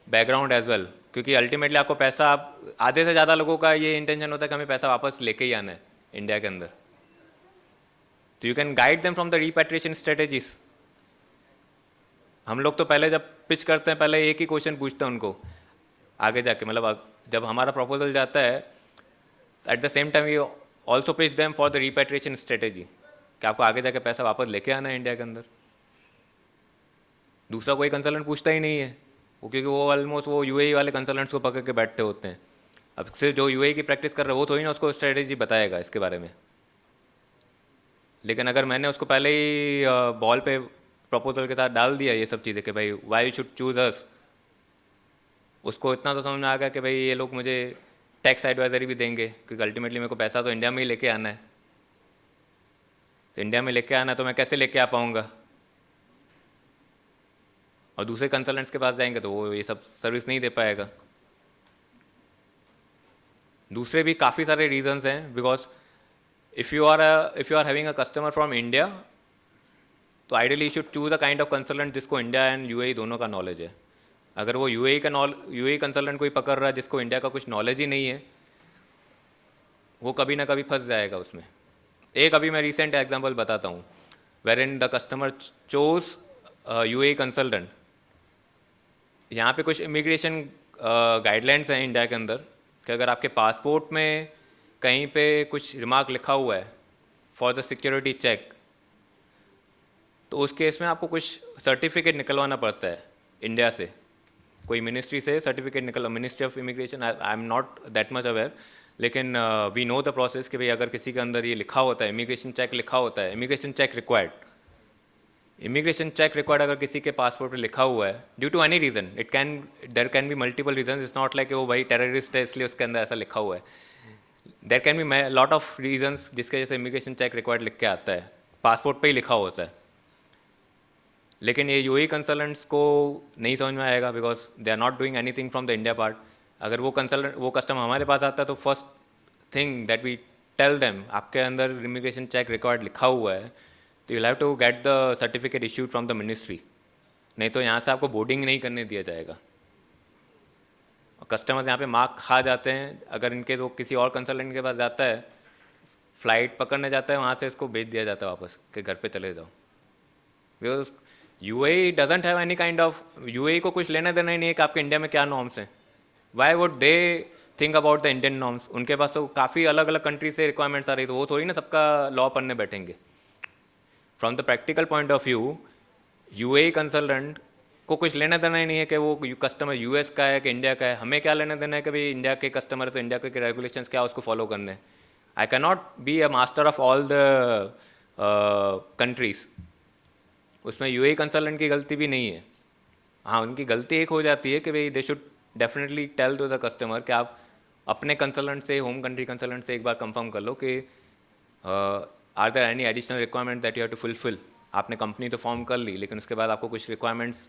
background as well, क्योंकि अल्टीमेटली आपको पैसा, आप आधे से ज़्यादा लोगों का ये इंटेंशन होता है कि हमें पैसा वापस लेके ही आना है इंडिया के अंदर। तो you can guide them from the repatriation strategies. हम लोग तो पहले जब पिच करते हैं पहले एक ही क्वेश्चन पूछते हैं उनको आगे जाके, मतलब जब हमारा प्रपोजल जाता है at the same time we also pitch them for the repatriation strategy कि आपको आगे जाके पैसा वापस लेके आना है इंडिया के अंदर। दूसरा कोई कंसल्टेंट पूछता ही नहीं है वो, क्योंकि वो ऑलमोस्ट वो यूएई वाले कंसल्टेंट्स को पकड़ के बैठते होते हैं। अब सिर्फ जो यूएई की प्रैक्टिस कर रहे हैं वो थोड़ी ना उसको स्ट्रेटेजी बताएगा इसके बारे में। लेकिन अगर मैंने उसको पहले ही बॉल पे प्रपोजल के साथ डाल दिया ये सब चीज़ें कि भाई वाई यू शुड चूज अस, उसको इतना तो समझ में आ गया कि भाई ये लोग मुझे टैक्स एडवाइजरी भी देंगे, क्योंकि अल्टीमेटली मेरे को पैसा तो इंडिया में ही लेके आना है। तो इंडिया में लेके आना है तो मैं कैसे लेके आ पाऊँगा? और दूसरे कंसल्टेंट्स के पास जाएंगे तो वो ये सब सर्विस नहीं दे पाएगा। दूसरे भी काफ़ी सारे रीजंस हैं, because if you are having a customer from India तो ideally you should choose a kind of consultant जिसको इंडिया एंड यूएई दोनों का नॉलेज है। अगर वो यूएई कंसल्टेंट को ही पकड़ रहा है जिसको इंडिया का कुछ नॉलेज ही नहीं है, वो कभी ना कभी फंस जाएगा उसमें। एक अभी मैं रिसेंट एग्जांपल बताता हूँ, wherein the customer chose UAE consultant. यहाँ पे कुछ इमिग्रेशन गाइडलाइंस हैं इंडिया के अंदर कि अगर आपके पासपोर्ट में कहीं पे कुछ रिमार्क लिखा हुआ है फॉर द सिक्योरिटी चेक, तो उस केस में आपको कुछ सर्टिफिकेट निकलवाना पड़ता है इंडिया से, कोई मिनिस्ट्री से certificate ministry of immigration, I am not that much aware, लेकिन वी नो द प्रोसेस कि भाई अगर किसी के अंदर ये लिखा होता है इमिग्रेशन चेक लिखा होता है, immigration check required, immigration check required अगर किसी के पासपोर्ट पे लिखा हुआ है due to any reason, there can be multiple reason, it's not like वो भाई टेररिस्ट है इसलिए उसके अंदर ऐसा लिखा हुआ है। There can be lot of reasons जिसके वजह से इमिग्रेशन चेक रिक्वायर्ड लिख के आता है, पासपोर्ट पे ही लिखा होता है। लेकिन ये यूएई कंसल्टेंट्स को नहीं समझ में आएगा, because they are not doing anything from the India part. अगर वो कस्टमर हमारे पास आता है तो first thing that we tell them, आपके अंदर इमिग्रेशन चेक रिक्वायर्ड लिखा हुआ है तो you have to get the certificate issued from the ministry, नहीं तो यहाँ से आपको बोर्डिंग नहीं करने दिया जाएगा। कस्टमर्स यहाँ पे मार्क खा जाते हैं, अगर इनके वो किसी और कंसल्टेंट के पास जाता है, फ्लाइट पकड़ने जाता है, वहाँ से इसको भेज दिया जाता है वापस कि घर पे चले जाओ। Because UAE doesn't have any kind of, UAE को कुछ लेना देना ही नहीं है कि आपके इंडिया में क्या नॉर्म्स हैं। Why would they think about the Indian norms? उनके पास तो काफ़ी अलग अलग कंट्री से रिक्वायरमेंट्स आ रही, तो वो थोड़ी ना सबका लॉ पढ़ने बैठेंगे। From the practical point of view UAE consultant को कुछ लेना देना ही नहीं है कि वो कस्टमर यूएस का है कि इंडिया का है। हमें क्या लेना देना है कि भाई इंडिया के कस्टमर है तो इंडिया के रेगुलेशंस क्या उसको फॉलो करने। I can not be a master of all the countries. उसमें यूएई कंसल्टेंट की गलती भी नहीं है। हाँ, उनकी गलती एक हो जाती है कि भाई they should definitely tell to the customer कि आप अपने कंसल्टेंट से, होम कंट्री कंसल्टेंट से एक बार कंफर्म कर लो कि are there any additional requirement that you have to fulfil. आपने कंपनी तो फॉर्म कर ली, लेकिन उसके बाद आपको कुछ रिक्वायरमेंट्स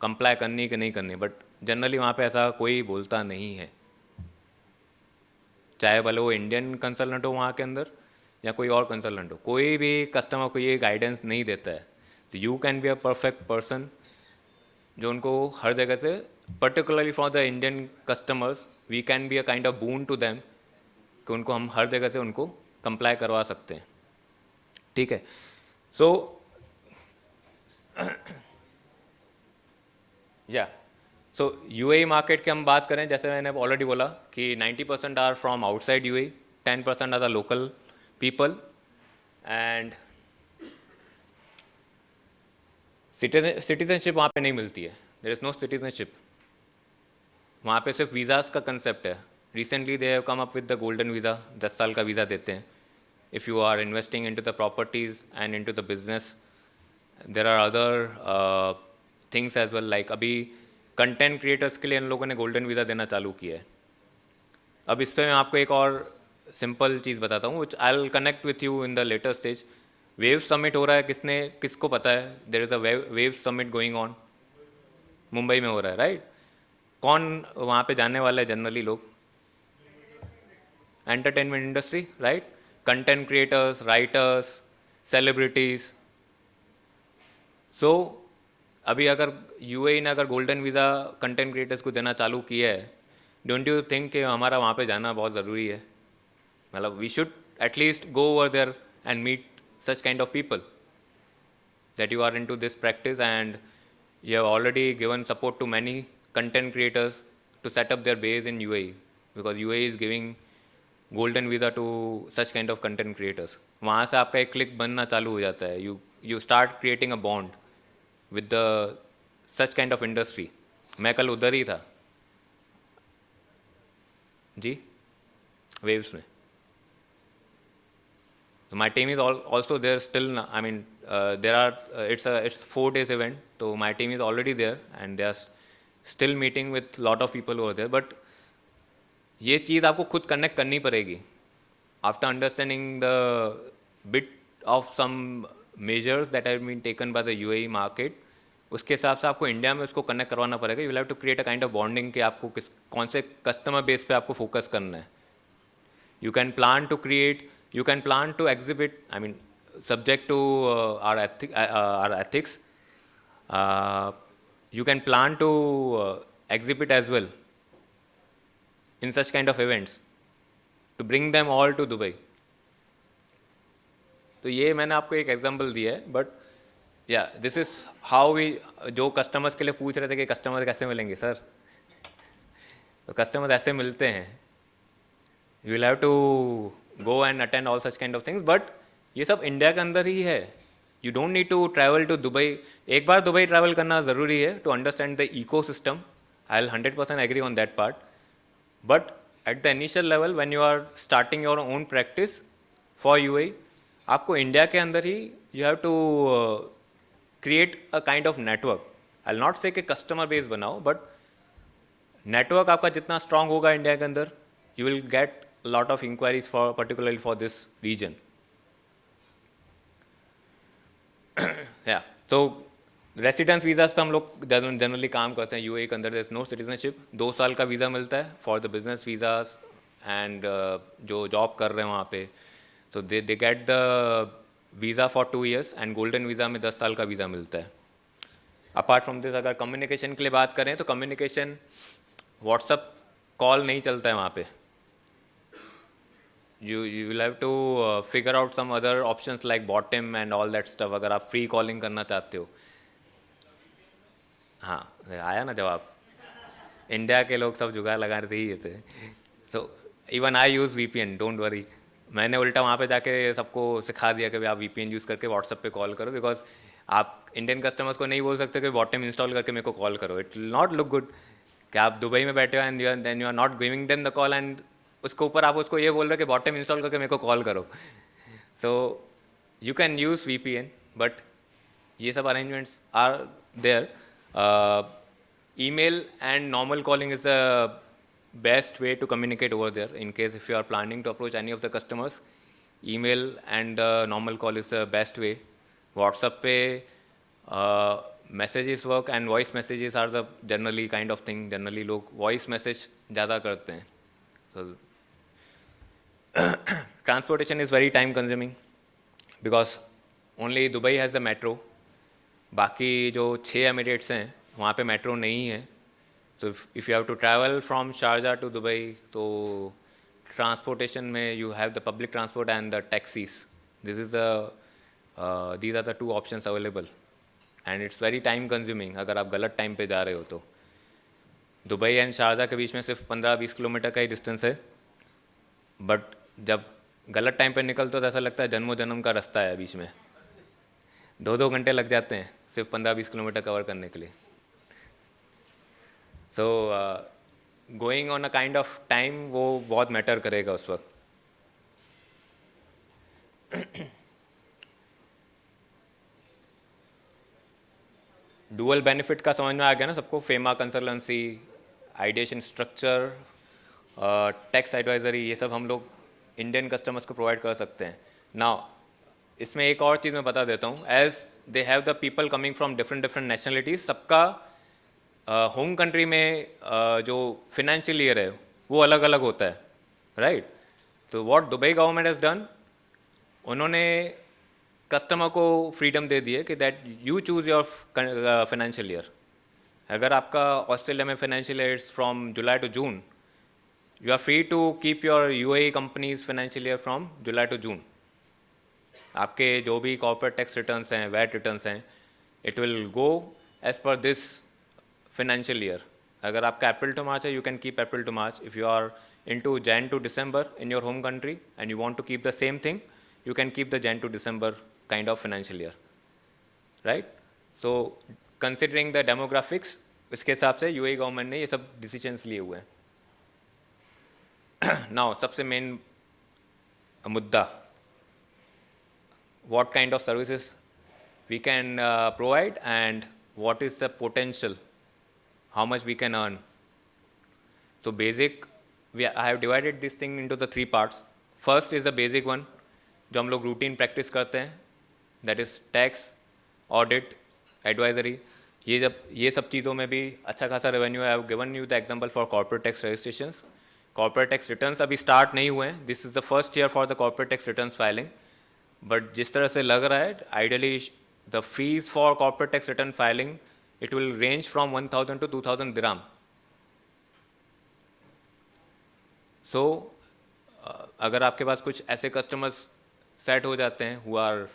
कंप्लाई करनी कि नहीं करनी। बट जनरली वहाँ पे ऐसा कोई बोलता नहीं है, चाहे भले वो इंडियन कंसल्टेंट हो वहाँ के अंदर या कोई और कंसल्टेंट हो, कोई भी कस्टमर को ये गाइडेंस नहीं देता है। तो you can be a perfect person जो उनको हर जगह से, particularly for the Indian customers, we can be a kind of boon to them कि उनको हम हर जगह से उनको कंप्लाई करवा सकते हैं, ठीक है। सो या सो यूएई मार्केट की हम बात करें, जैसे मैंने ऑलरेडी बोला कि 90% are from outside UAE, 10% are the local people, and citizenship वहाँ पे नहीं मिलती है, देयर इज़ नो सिटीजनशिप। वहाँ पे सिर्फ वीज़ाज़ का कंसेप्ट है। Recently they have come up with the golden visa, 10 साल का वीज़ा देते हैं। If you are investing into the properties and into the business, there are other things as well, like अभी कंटेंट क्रिएटर्स के लिए इन लोगों ने गोल्डन वीज़ा देना चालू किया है। अब इस पर मैं आपको एक और सिंपल चीज़ बताता हूँ, which I will connect with you in the later stage. Wave summit हो रहा है, किसको पता है? There is a wave summit going on, Mumbai में हो रहा है, राइट? कौन वहाँ पे जाने वाला है जनरली लोग? Entertainment industry, right? Content creators, writers, celebrities. So अभी अगर यूएई ने अगर गोल्डन वीज़ा कंटेंट क्रिएटर्स को देना चालू किया है, डोंट यू थिंक कि हमारा वहाँ पे जाना बहुत ज़रूरी है? मतलब we should at least go over there and meet such kind of people, that you are into this practice and you have already given support to many content creators to set up their base in UAE, because UAE is giving golden visa to such kind of content creators. वहाँ से आपका एक click बनना चालू हो जाता है, you start creating a bond with the such kind of industry. मैं कल उधर ही था जी, वेव्स में. So my team is also there still. I mean, there are it's 4 days event. So my team is already there and they are still meeting with lot of people over there. But ये चीज़ आपको खुद connect करनी पड़ेगी. After understanding the bit of some measures that have been taken by the UAE market, उसके हिसाब से आपको India में उसको कनेक्ट करवाना पड़ेगा. You will have to create a kind of bonding कि आपको कौन से कस्टमर बेस पे आपको फोकस करना है. You can plan to exhibit, I mean, subject to our ethics, you can plan to exhibit as well in such kind of events to bring them all to Dubai. तो ये मैंने आपको एक example दिया है, but या this is how we, जो customers के लिए पूछ रहे थे कि कस्टमर कैसे मिलेंगे सर, तो कस्टमर्स ऐसे मिलते हैं. You will have to go and attend all such kind of things, but ये सब इंडिया के अंदर ही है. You don't need to travel to Dubai. एक बार दुबई ट्रैवल करना ज़रूरी है to understand the ecosystem. I'll 100% agree on that part. But at the initial level, when you are starting your own practice for UAE, आपको India के अंदर ही you have to create a kind of network. I'll not say कि customer base बनाओ, but network आपका जितना strong होगा India के अंदर, you will get a lot of inquiries for particularly for this region. Yeah, so residence visas पे हम लोग जनरली काम करते हैं. यूएई के अंदर देयर इज नो सिटीजनशिप. 2 साल का वीज़ा मिलता है for the business visas and जो जॉब कर रहे हैं वहाँ पे, so they get the visa for 2 years and golden visa में 10 साल का वीज़ा मिलता है. अपार्ट फ्रॉम दिस, अगर कम्युनिकेशन के लिए बात करें तो कम्युनिकेशन व्हाट्सअप कॉल नहीं चलता है वहाँ पे. You will have to figure out some other options like bottom and all that stuff अगर आप फ्री कॉलिंग करना चाहते हो. हाँ, आया ना जवाब. इंडिया के लोग सब जुगाड़ लगा रहे ही थे. So even I use VPN, don't worry. मैंने उल्टा वहाँ पे जाके सबको सिखा दिया कि आप VPN यूज़ करके व्हाट्सएप पे कॉल करो, बिकॉज आप इंडियन कस्टमर्स को नहीं बोल सकते कि बॉटम इंस्टॉल करके मेरे को कॉल करो. It will not look good कि आप दुबई में बैठे हो and then you are not giving them the call and उसके ऊपर आप उसको ये बोल रहे हो कि बॉटम इंस्टॉल करके मेरे को कॉल करो. So you can use VPN, but ये सब arrangements are there. email and normal calling is the best way to communicate over there. In case if you are planning to approach any of the customers, email and normal call is the best way. WhatsApp पे messages work and voice messages are the generally kind of thing. Generally लोग voice message ज़्यादा करते हैं. So transportation is very time consuming because only Dubai has the metro. बाकी जो 6 Emirates हैं वहाँ पे मेट्रो नहीं है. So if you have to travel from Sharjah to Dubai, तो transportation में you have the public transport and the taxis. This is the these are the two options available, and it's very time consuming अगर आप गलत time पे जा रहे हो तो. दुबई एंड शारजा के बीच में सिर्फ 15-20 किलोमीटर का ही डिस्टेंस है, बट जब गलत टाइम पे निकलते हो तो ऐसा लगता है जन्मों जन्म का रास्ता है बीच में. 2-2 घंटे लग जाते हैं सिर्फ 15-20 किलोमीटर कवर करने के लिए. So going on a kind of time वो बहुत मैटर करेगा उस वक्त. डुअल बेनिफिट का समझ में आ गया ना सबको. FEMA consultancy, ideation structure, tax advisory, ये सब हम लोग इंडियन कस्टमर्स को प्रोवाइड कर सकते हैं. नाउ इसमें एक और चीज़ मैं बता देता हूँ. As they have the people coming from different nationalities, सबका होम कंट्री में जो फिनेंशियल ईयर है वो अलग अलग होता है, राइट. तो what Dubai government has done, उन्होंने कस्टमर को फ्रीडम दे दी है कि that you choose your financial year. अगर आपका ऑस्ट्रेलिया में financial year from July to June, you are free to keep your UAE companies financial year from July to June. आपके जो भी कॉर्पोरेट टैक्स रिटर्न्स हैं, वैट रिटर्न्स हैं, it will go as per this financial year. अगर आपका April to मार्च है, you can keep April to March. If you are into Jan to December in your home country and you want to keep the same thing, you can keep the Jan to December kind of financial year, right? So considering the demographics, इसके हिसाब से UAE government ने ये सब decisions लिए हुए हैं. Now सबसे मेन मुद्दा, what kind of services we can provide and what is the potential, how much we can earn. So basic, I have divided this thing into the 3 parts. First is the basic one, जो हम लोग routine practice करते हैं, that is tax, audit, advisory. ये सब चीज़ों में भी अच्छा खासा रेवेन्यू है. I have given you the example for corporate tax registrations. Corporate tax returns अभी स्टार्ट नहीं हुए हैं. This is the first year for the corporate tax returns filing. But जिस तरह से लग रहा है, ideally the fees for corporate tax return filing it will range from 1000 to 2000 dirham. सो अगर आपके पास कुछ ऐसे कस्टमर्स सेट हो जाते हैं who are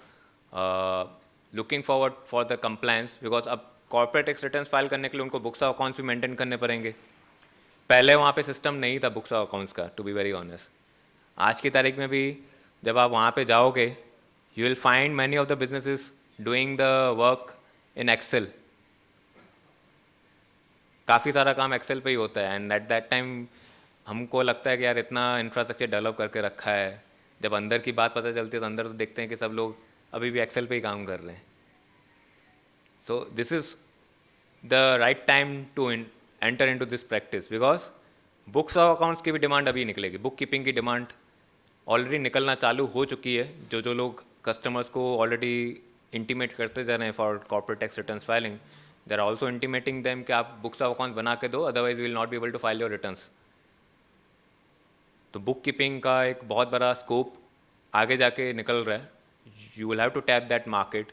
looking forward for the compliance, because अब कॉर्पोरेट टैक्स रिटर्न्स फाइल करने के लिए उनको बुक्स ऑफ अकाउंट्स भी मेंटेन करने पड़ेंगे. पहले वहाँ पे सिस्टम नहीं था बुक्स ऑफ अकाउंट्स का, टू बी वेरी ऑनेस्ट. आज की तारीख में भी जब आप वहाँ पे जाओगे, you will find many of the businesses doing the work in Excel. काफ़ी सारा काम एक्सेल पे ही होता है. एंड एट दैट टाइम हमको लगता है कि यार इतना इंफ्रास्ट्रक्चर डेवलप करके रखा है. जब अंदर की बात पता चलती है तो अंदर तो देखते हैं कि सब लोग अभी भी एक्सेल पे ही काम कर रहे हैं. So this is the right time to enter into this practice, because books of accounts की भी डिमांड अभी निकलेगी. बुक कीपिंग की डिमांड ऑलरेडी निकलना चालू हो चुकी है. जो लोग कस्टमर्स को ऑलरेडी इंटीमेट करते जा रहे हैं for corporate tax returns filing, they are also intimating them कि आप बुक्स ऑफ अकाउंट्स बना के दो, otherwise will not be able to file your returns. तो बुक कीपिंग का एक बहुत बड़ा स्कोप आगे जाके निकल रहा है. You will have to tap that market.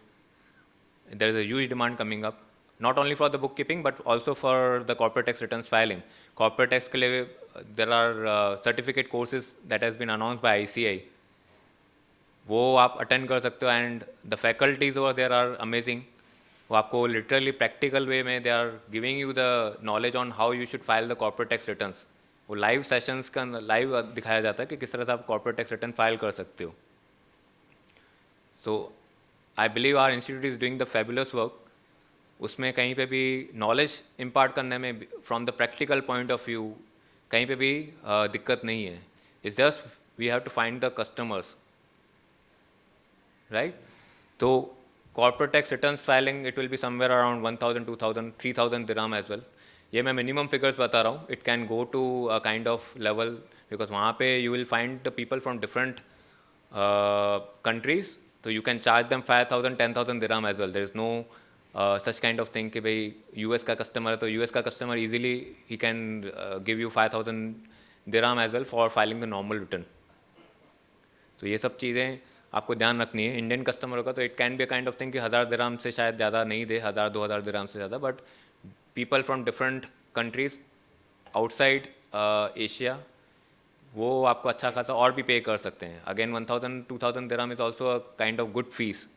There is a huge demand coming up, not only for the book keeping but also for the corporate tax returns filing. Corporate tax के लिए there are certificate courses that has been announced by ICAI. वो आप attend कर सकते हो. And the faculties over there are amazing. वो आपको literally practical way में they are giving you the knowledge on how you should file the corporate tax returns. वो live sessions का लाइव दिखाया जाता है कि किस तरह से आप कॉर्पोरेट टैक्स रिटर्न फाइल कर सकते हो. So I believe our institute is doing the fabulous work. उसमें कहीं पे भी नॉलेज इम्पार्ट करने में from the practical point of view कहीं पे भी दिक्कत नहीं है. It's just we have to find the customers, right. तो corporate tax returns filing it will be somewhere around 1000, 2000, 3000 dirham as well. ये मैं मिनिमम फिगर्स बता रहा हूँ. It can go to a kind of level, because वहाँ पे you will find the people from different countries. तो you can charge them 5000, 10,000 dirham as well. There is no such kind of thing कि भाई US का customer है तो US का customer easily ही can give you 5000 dirham as well for filing the normal return. तो ये सब चीज़ें आपको ध्यान रखनी है. इंडियन कस्टमर का तो it can be a kind of thing कि 1000 dirham से शायद ज़्यादा नहीं दे, 1000-2000 dirham से ज़्यादा. But people from different countries outside Asia वो आपको अच्छा खासा और भी पे कर सकते हैं. Again 1000-2000 dirham is also a kind of good fees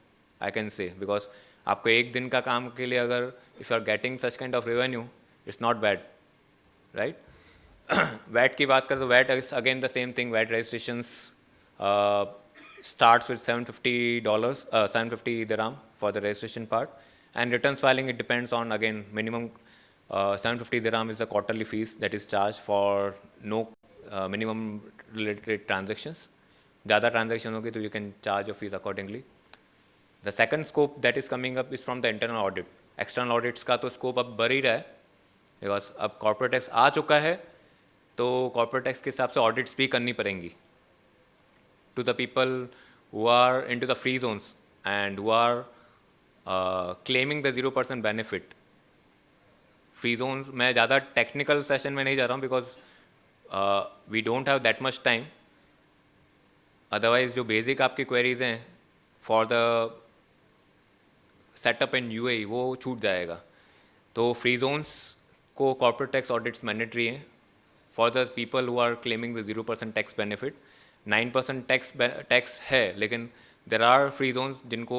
I can say, because आपको एक दिन का काम के लिए अगर if you are getting such kind of revenue it's not bad, right. VAT की बात करें तो VAT is again the same thing. VAT registrations starts with $750, 750 dirham for the registration part, and returns filing, it depends on, again, minimum 750 dirham is the quarterly fees that is charged for no minimum related transactions. ज़्यादा transaction होगी तो you can charge your fees accordingly. The second scope that is coming up is from the internal audit. External audits का तो scope अब बढ़ ही रहा है, because अब corporate tax आ चुका है, तो corporate tax के हिसाब से audits भी करनी पड़ेंगी to the people who are into the free zones and who are claiming the 0% benefit. Free zones मैं ज़्यादा technical session में नहीं जा रहा हूँ, because we don't have that much time. Otherwise जो basic आपकी queries हैं for the setup in UAE वो छूट जाएगा. तो free zones को corporate tax audits mandatory हैं for the people who are claiming the 0% tax benefit. 9% tax है, लेकिन देर आर फ्री जोन्स जिनको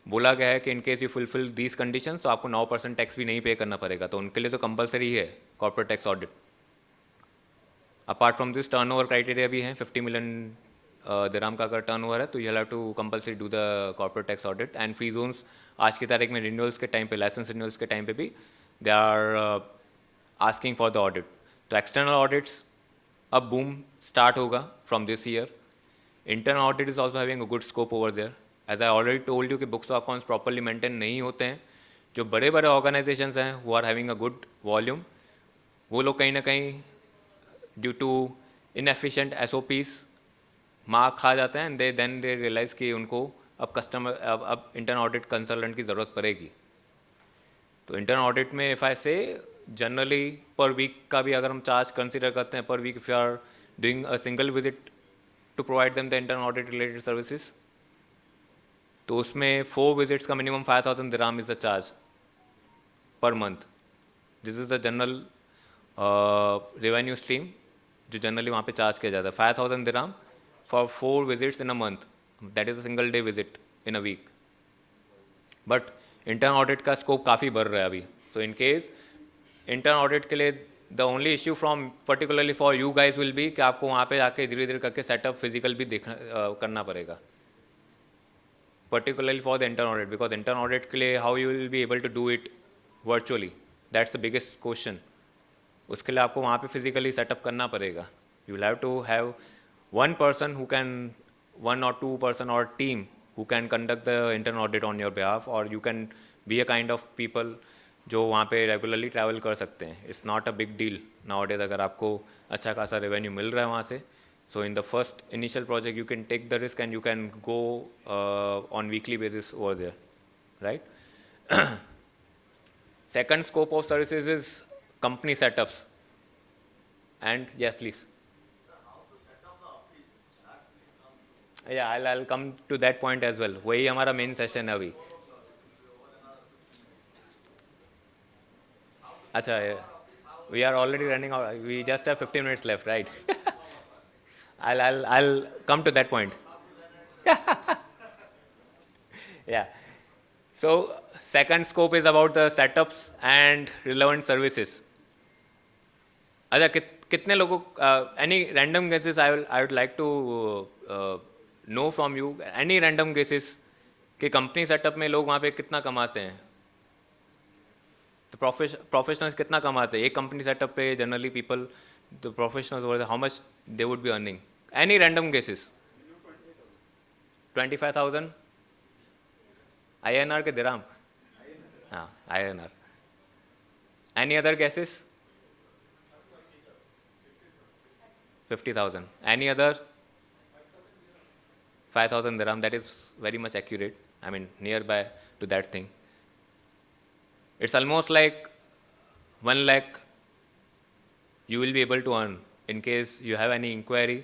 बोला गया है कि in case you fulfil these condition तो आपको 9% टैक्स भी नहीं पे करना पड़ेगा, तो उनके लिए तो कंपलसरी है corporate tax audit. Apart from this turnover criteria भी हैं. 50 मिलियन दिरहम का अगर टर्नओवर है तो you have to compulsory do the corporate tax audit. And free zones आज की तारीख में रिन्यूअल्स के टाइम पे, लाइसेंस रिन्यूअल्स के टाइम पे भी they are asking for the audit. तो एक्सटर्नल ऑडिट्स अब बूम start होगा from this year. Internal audit is also having a good scope over there. As I already told you कि books of accounts properly maintain नहीं होते हैं. जो बड़े बड़े organizations हैं who are having a good volume, वो लोग कहीं ना कहीं due to inefficient SOPs मार खा जाते हैं, and then they realize कि उनको अब internal audit consultant की ज़रूरत पड़ेगी. तो internal audit में if I say generally per week का भी अगर हम charge consider करते हैं, per week if you are doing a single visit to provide them the internal audit related services, तो उसमें 4 visits का minimum 5000 dirham is the charge per month. This is the general revenue stream जो generally वहाँ पे charge किया जाता है. 5000 dirham for 4 visits in a month, that is a single day visit in a week. But internal audit का scope काफ़ी बढ़ रहा है अभी. So in case internal audit के लिए the only issue from particularly for you guys will be कि आपको वहाँ पे जाके धीरे धीरे करके सेटअप फिजिकल भी देखना करना पड़ेगा, particularly for the internal audit, because internal audit के लिए how you will be able to do it virtually, that's the biggest question. उसके लिए आपको वहाँ पे फिजिकली सेटअप करना पड़ेगा. You will have to have one person who can, 1 or 2 person or team who can conduct the internal audit on your behalf, or you can be a kind of people जो वहाँ पे regularly travel कर सकते हैं. It's not a big deal nowadays अगर आपको अच्छा खासा रेवेन्यू मिल रहा है वहाँ से. So in the first initial project you can take the risk and you can go on weekly basis over there, right. Second scope of services is company setups. And yes please. Yeah I come to that point as well. वही हमारा main session है अभी. अच्छा, we are already running out. We just have 15 minutes left, right? I'll come to that point. Yeah. So second scope is about the setups and relevant services. अच्छा, कितने लोगों any random guesses I would like to know from you. Any random guesses कि company setup में लोग वहाँ पे कितना कमाते हैं? तो प्रोफेशनल्स कितना कमाते हैं एक कंपनी सेटअप पे? Generally people, the professionals, how much they would be earning? Any random guesses? 25,000 INR के दिराम? हाँ, INR. Any other guesses? 50,000. Any other? 5,000 dirham. That is very much accurate. I mean, nearby to that thing. It's almost like 1 lakh you will be able to earn in case you have any inquiry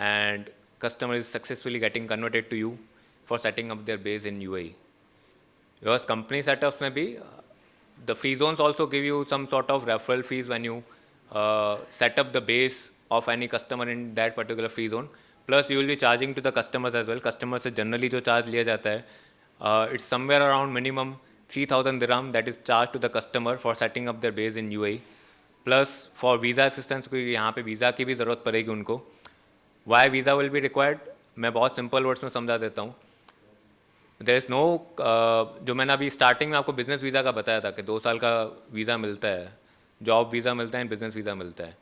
and customer is successfully getting converted to you for setting up their base in UAE. Because company setups may be, the free zones also give you some sort of referral fees when you set up the base of any customer in that particular free zone. Plus you will be charging to the customers as well. Customers से generally जो charge लिया जाता है, it's somewhere around minimum 3,000 dirham that is charged to the customer for setting up their base in UAE. Plus for visa assistance, क्योंकि यहाँ पे visa की भी ज़रूरत पड़ेगी उनको. Why visa will be required? मैं बहुत simple words में समझा देता हूँ. There is no जो मैंने अभी स्टार्टिंग में आपको बिजनेस वीज़ा का बताया था कि 2 साल का वीज़ा मिलता है, जॉब वीज़ा मिलता है, बिजनेस वीज़ा मिलता है.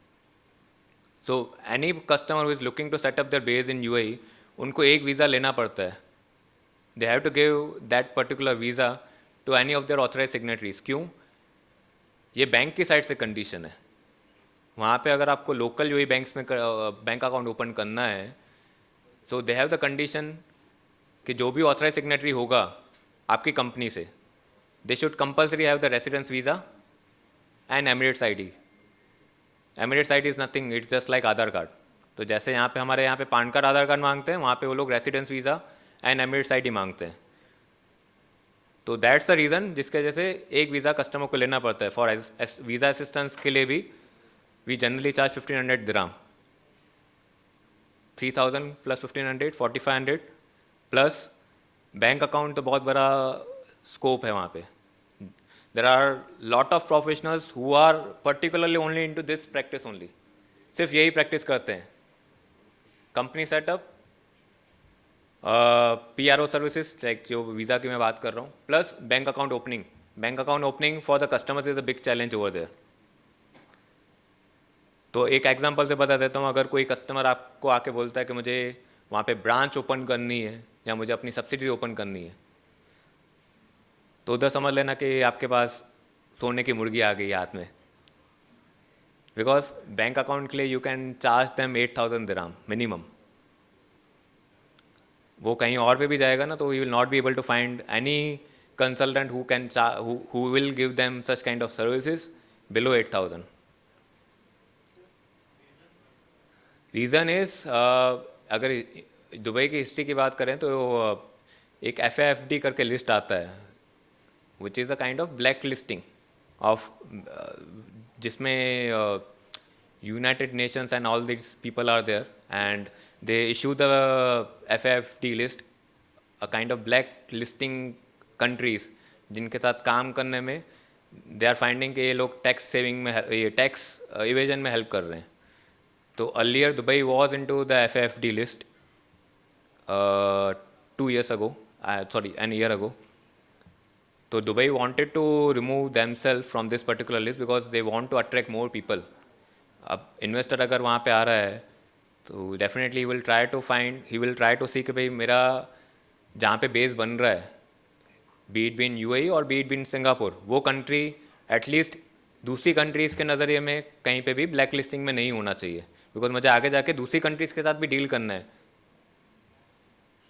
So any customer who is looking to set up their base in UAE, उनको एक वीज़ा लेना पड़ता है. They have to give that particular visa to any of their authorize signatories. क्यों? ये बैंक की साइड से कंडीशन है. वहाँ पे अगर आपको लोकल यूएई बैंक्स में बैंक अकाउंट ओपन करना है, सो दे हैव द कंडीशन कि जो भी ऑथराइज सिग्नेटरी होगा आपकी कंपनी से, they should compulsory have the residence visa and Emirates ID. Emirates ID is nothing, it's just like Aadhaar card. तो जैसे यहाँ पे हमारे यहाँ पे पान कार्ड आधार कार्ड मांगते हैं, वहाँ पे वो लोग residence visa and Emirates ID मांगते हैं. तो दैट्स द रीज़न जिसके वजह से एक वीज़ा कस्टमर को लेना पड़ता है. फॉर वीज़ा असिस्टेंस के लिए भी we generally charge 1500 dirham. 3000 plus 1500 4500 plus bank account. तो बहुत बड़ा स्कोप है वहाँ पे. There are lot of professionals who are particularly only into this practice only. सिर्फ यही प्रैक्टिस करते हैं. Company setup, PRO services like जो वीज़ा की मैं बात कर रहा हूँ, plus bank account opening. Bank account opening for the customers is a big challenge over there. तो एक एग्जांपल से बता देता हूँ. अगर कोई कस्टमर आपको आके बोलता है कि मुझे वहाँ पे ब्रांच ओपन करनी है या मुझे अपनी सब्सिडी ओपन करनी है, तो उधर समझ लेना कि आपके पास सोने की मुर्गी आ गई हाथ में. बिकॉज बैंक अकाउंट के लिए you can charge them 8,000 dirham minimum. वो कहीं और पे भी जाएगा ना, तो you will not be able to find any consultant who can who will give them such kind of services below 8,000. Reason is अगर दुबई की हिस्ट्री की बात करें तो एक FAFD करके लिस्ट आता है, which is a kind of black listing of, जिसमें United Nations and all this people are there and they issue the FAFD list, a kind of black listing countries जिनके साथ काम करने में दे आर फाइंडिंग कि ये लोग tax saving में, ये टैक्स इवेजन में हेल्प कर रहे हैं. तो earlier Dubai was into the FAFD list 2 years ago, an year ago. So Dubai wanted to remove themselves from this particular list because they want to attract more people. अब investor अगर वहाँ पे आ रहा है तो definitely he will try to see कि भाई मेरा जहाँ पे बेस बन रहा है, बी इट बीन UAE और बी इट बीन सिंगापुर, वो कंट्री एटलीस्ट दूसरी कंट्रीज़ के नज़रिए में कहीं पे भी ब्लैक लिस्टिंग में नहीं होना चाहिए. बिकॉज मुझे आगे जाके दूसरी कंट्रीज़ के साथ भी डील करना है.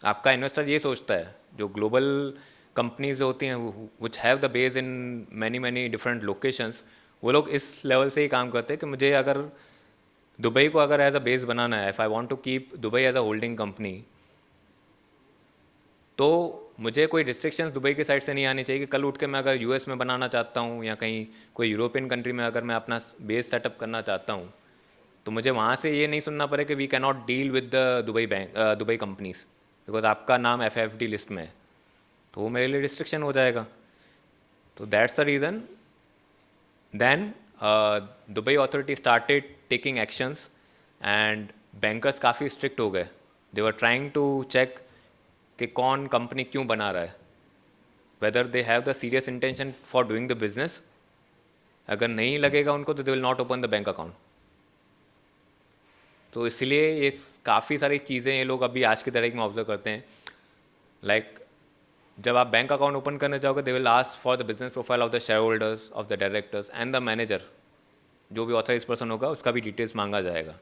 आपका इन्वेस्टर ये सोचता है, जो ग्लोबल कंपनीज होती हैं which have the base in many different locations, वो लोग इस लेवल से ही काम करते हैं कि मुझे अगर दुबई को अगर एज अ बेस बनाना है, if I want to keep Dubai as a holding company, तो मुझे कोई रिस्ट्रिक्शंस दुबई की साइड से नहीं आनी चाहिए कि कल उठ के मैं अगर US में बनाना चाहता हूँ या कहीं कोई यूरोपियन कंट्री में अगर मैं अपना बेस सेटअप करना चाहता हूँ, तो मुझे वहाँ से ये नहीं सुनना पड़े कि we can not deal with the Dubai companies because आपका नाम FAFD लिस्ट में है, तो वो मेरे लिए रिस्ट्रिक्शन हो जाएगा. तो that's the reason. Then Dubai authority started taking actions and bankers काफ़ी स्ट्रिक्ट हो गए. They were trying to check कि कौन कंपनी क्यों बना रहा है, whether they have the serious intention for doing the business. अगर नहीं लगेगा उनको तो they will not open the bank account. तो इसलिए ये काफ़ी सारी चीज़ें ये लोग अभी आज की तारीख में ऑब्जर्व करते हैं. लाइक जब आप बैंक अकाउंट ओपन करने जाओगे, they will ask for the business profile of the share holders, of the directors and the manager. जो भी ऑथराइज पर्सन होगा उसका भी डिटेल्स मांगा जाएगा.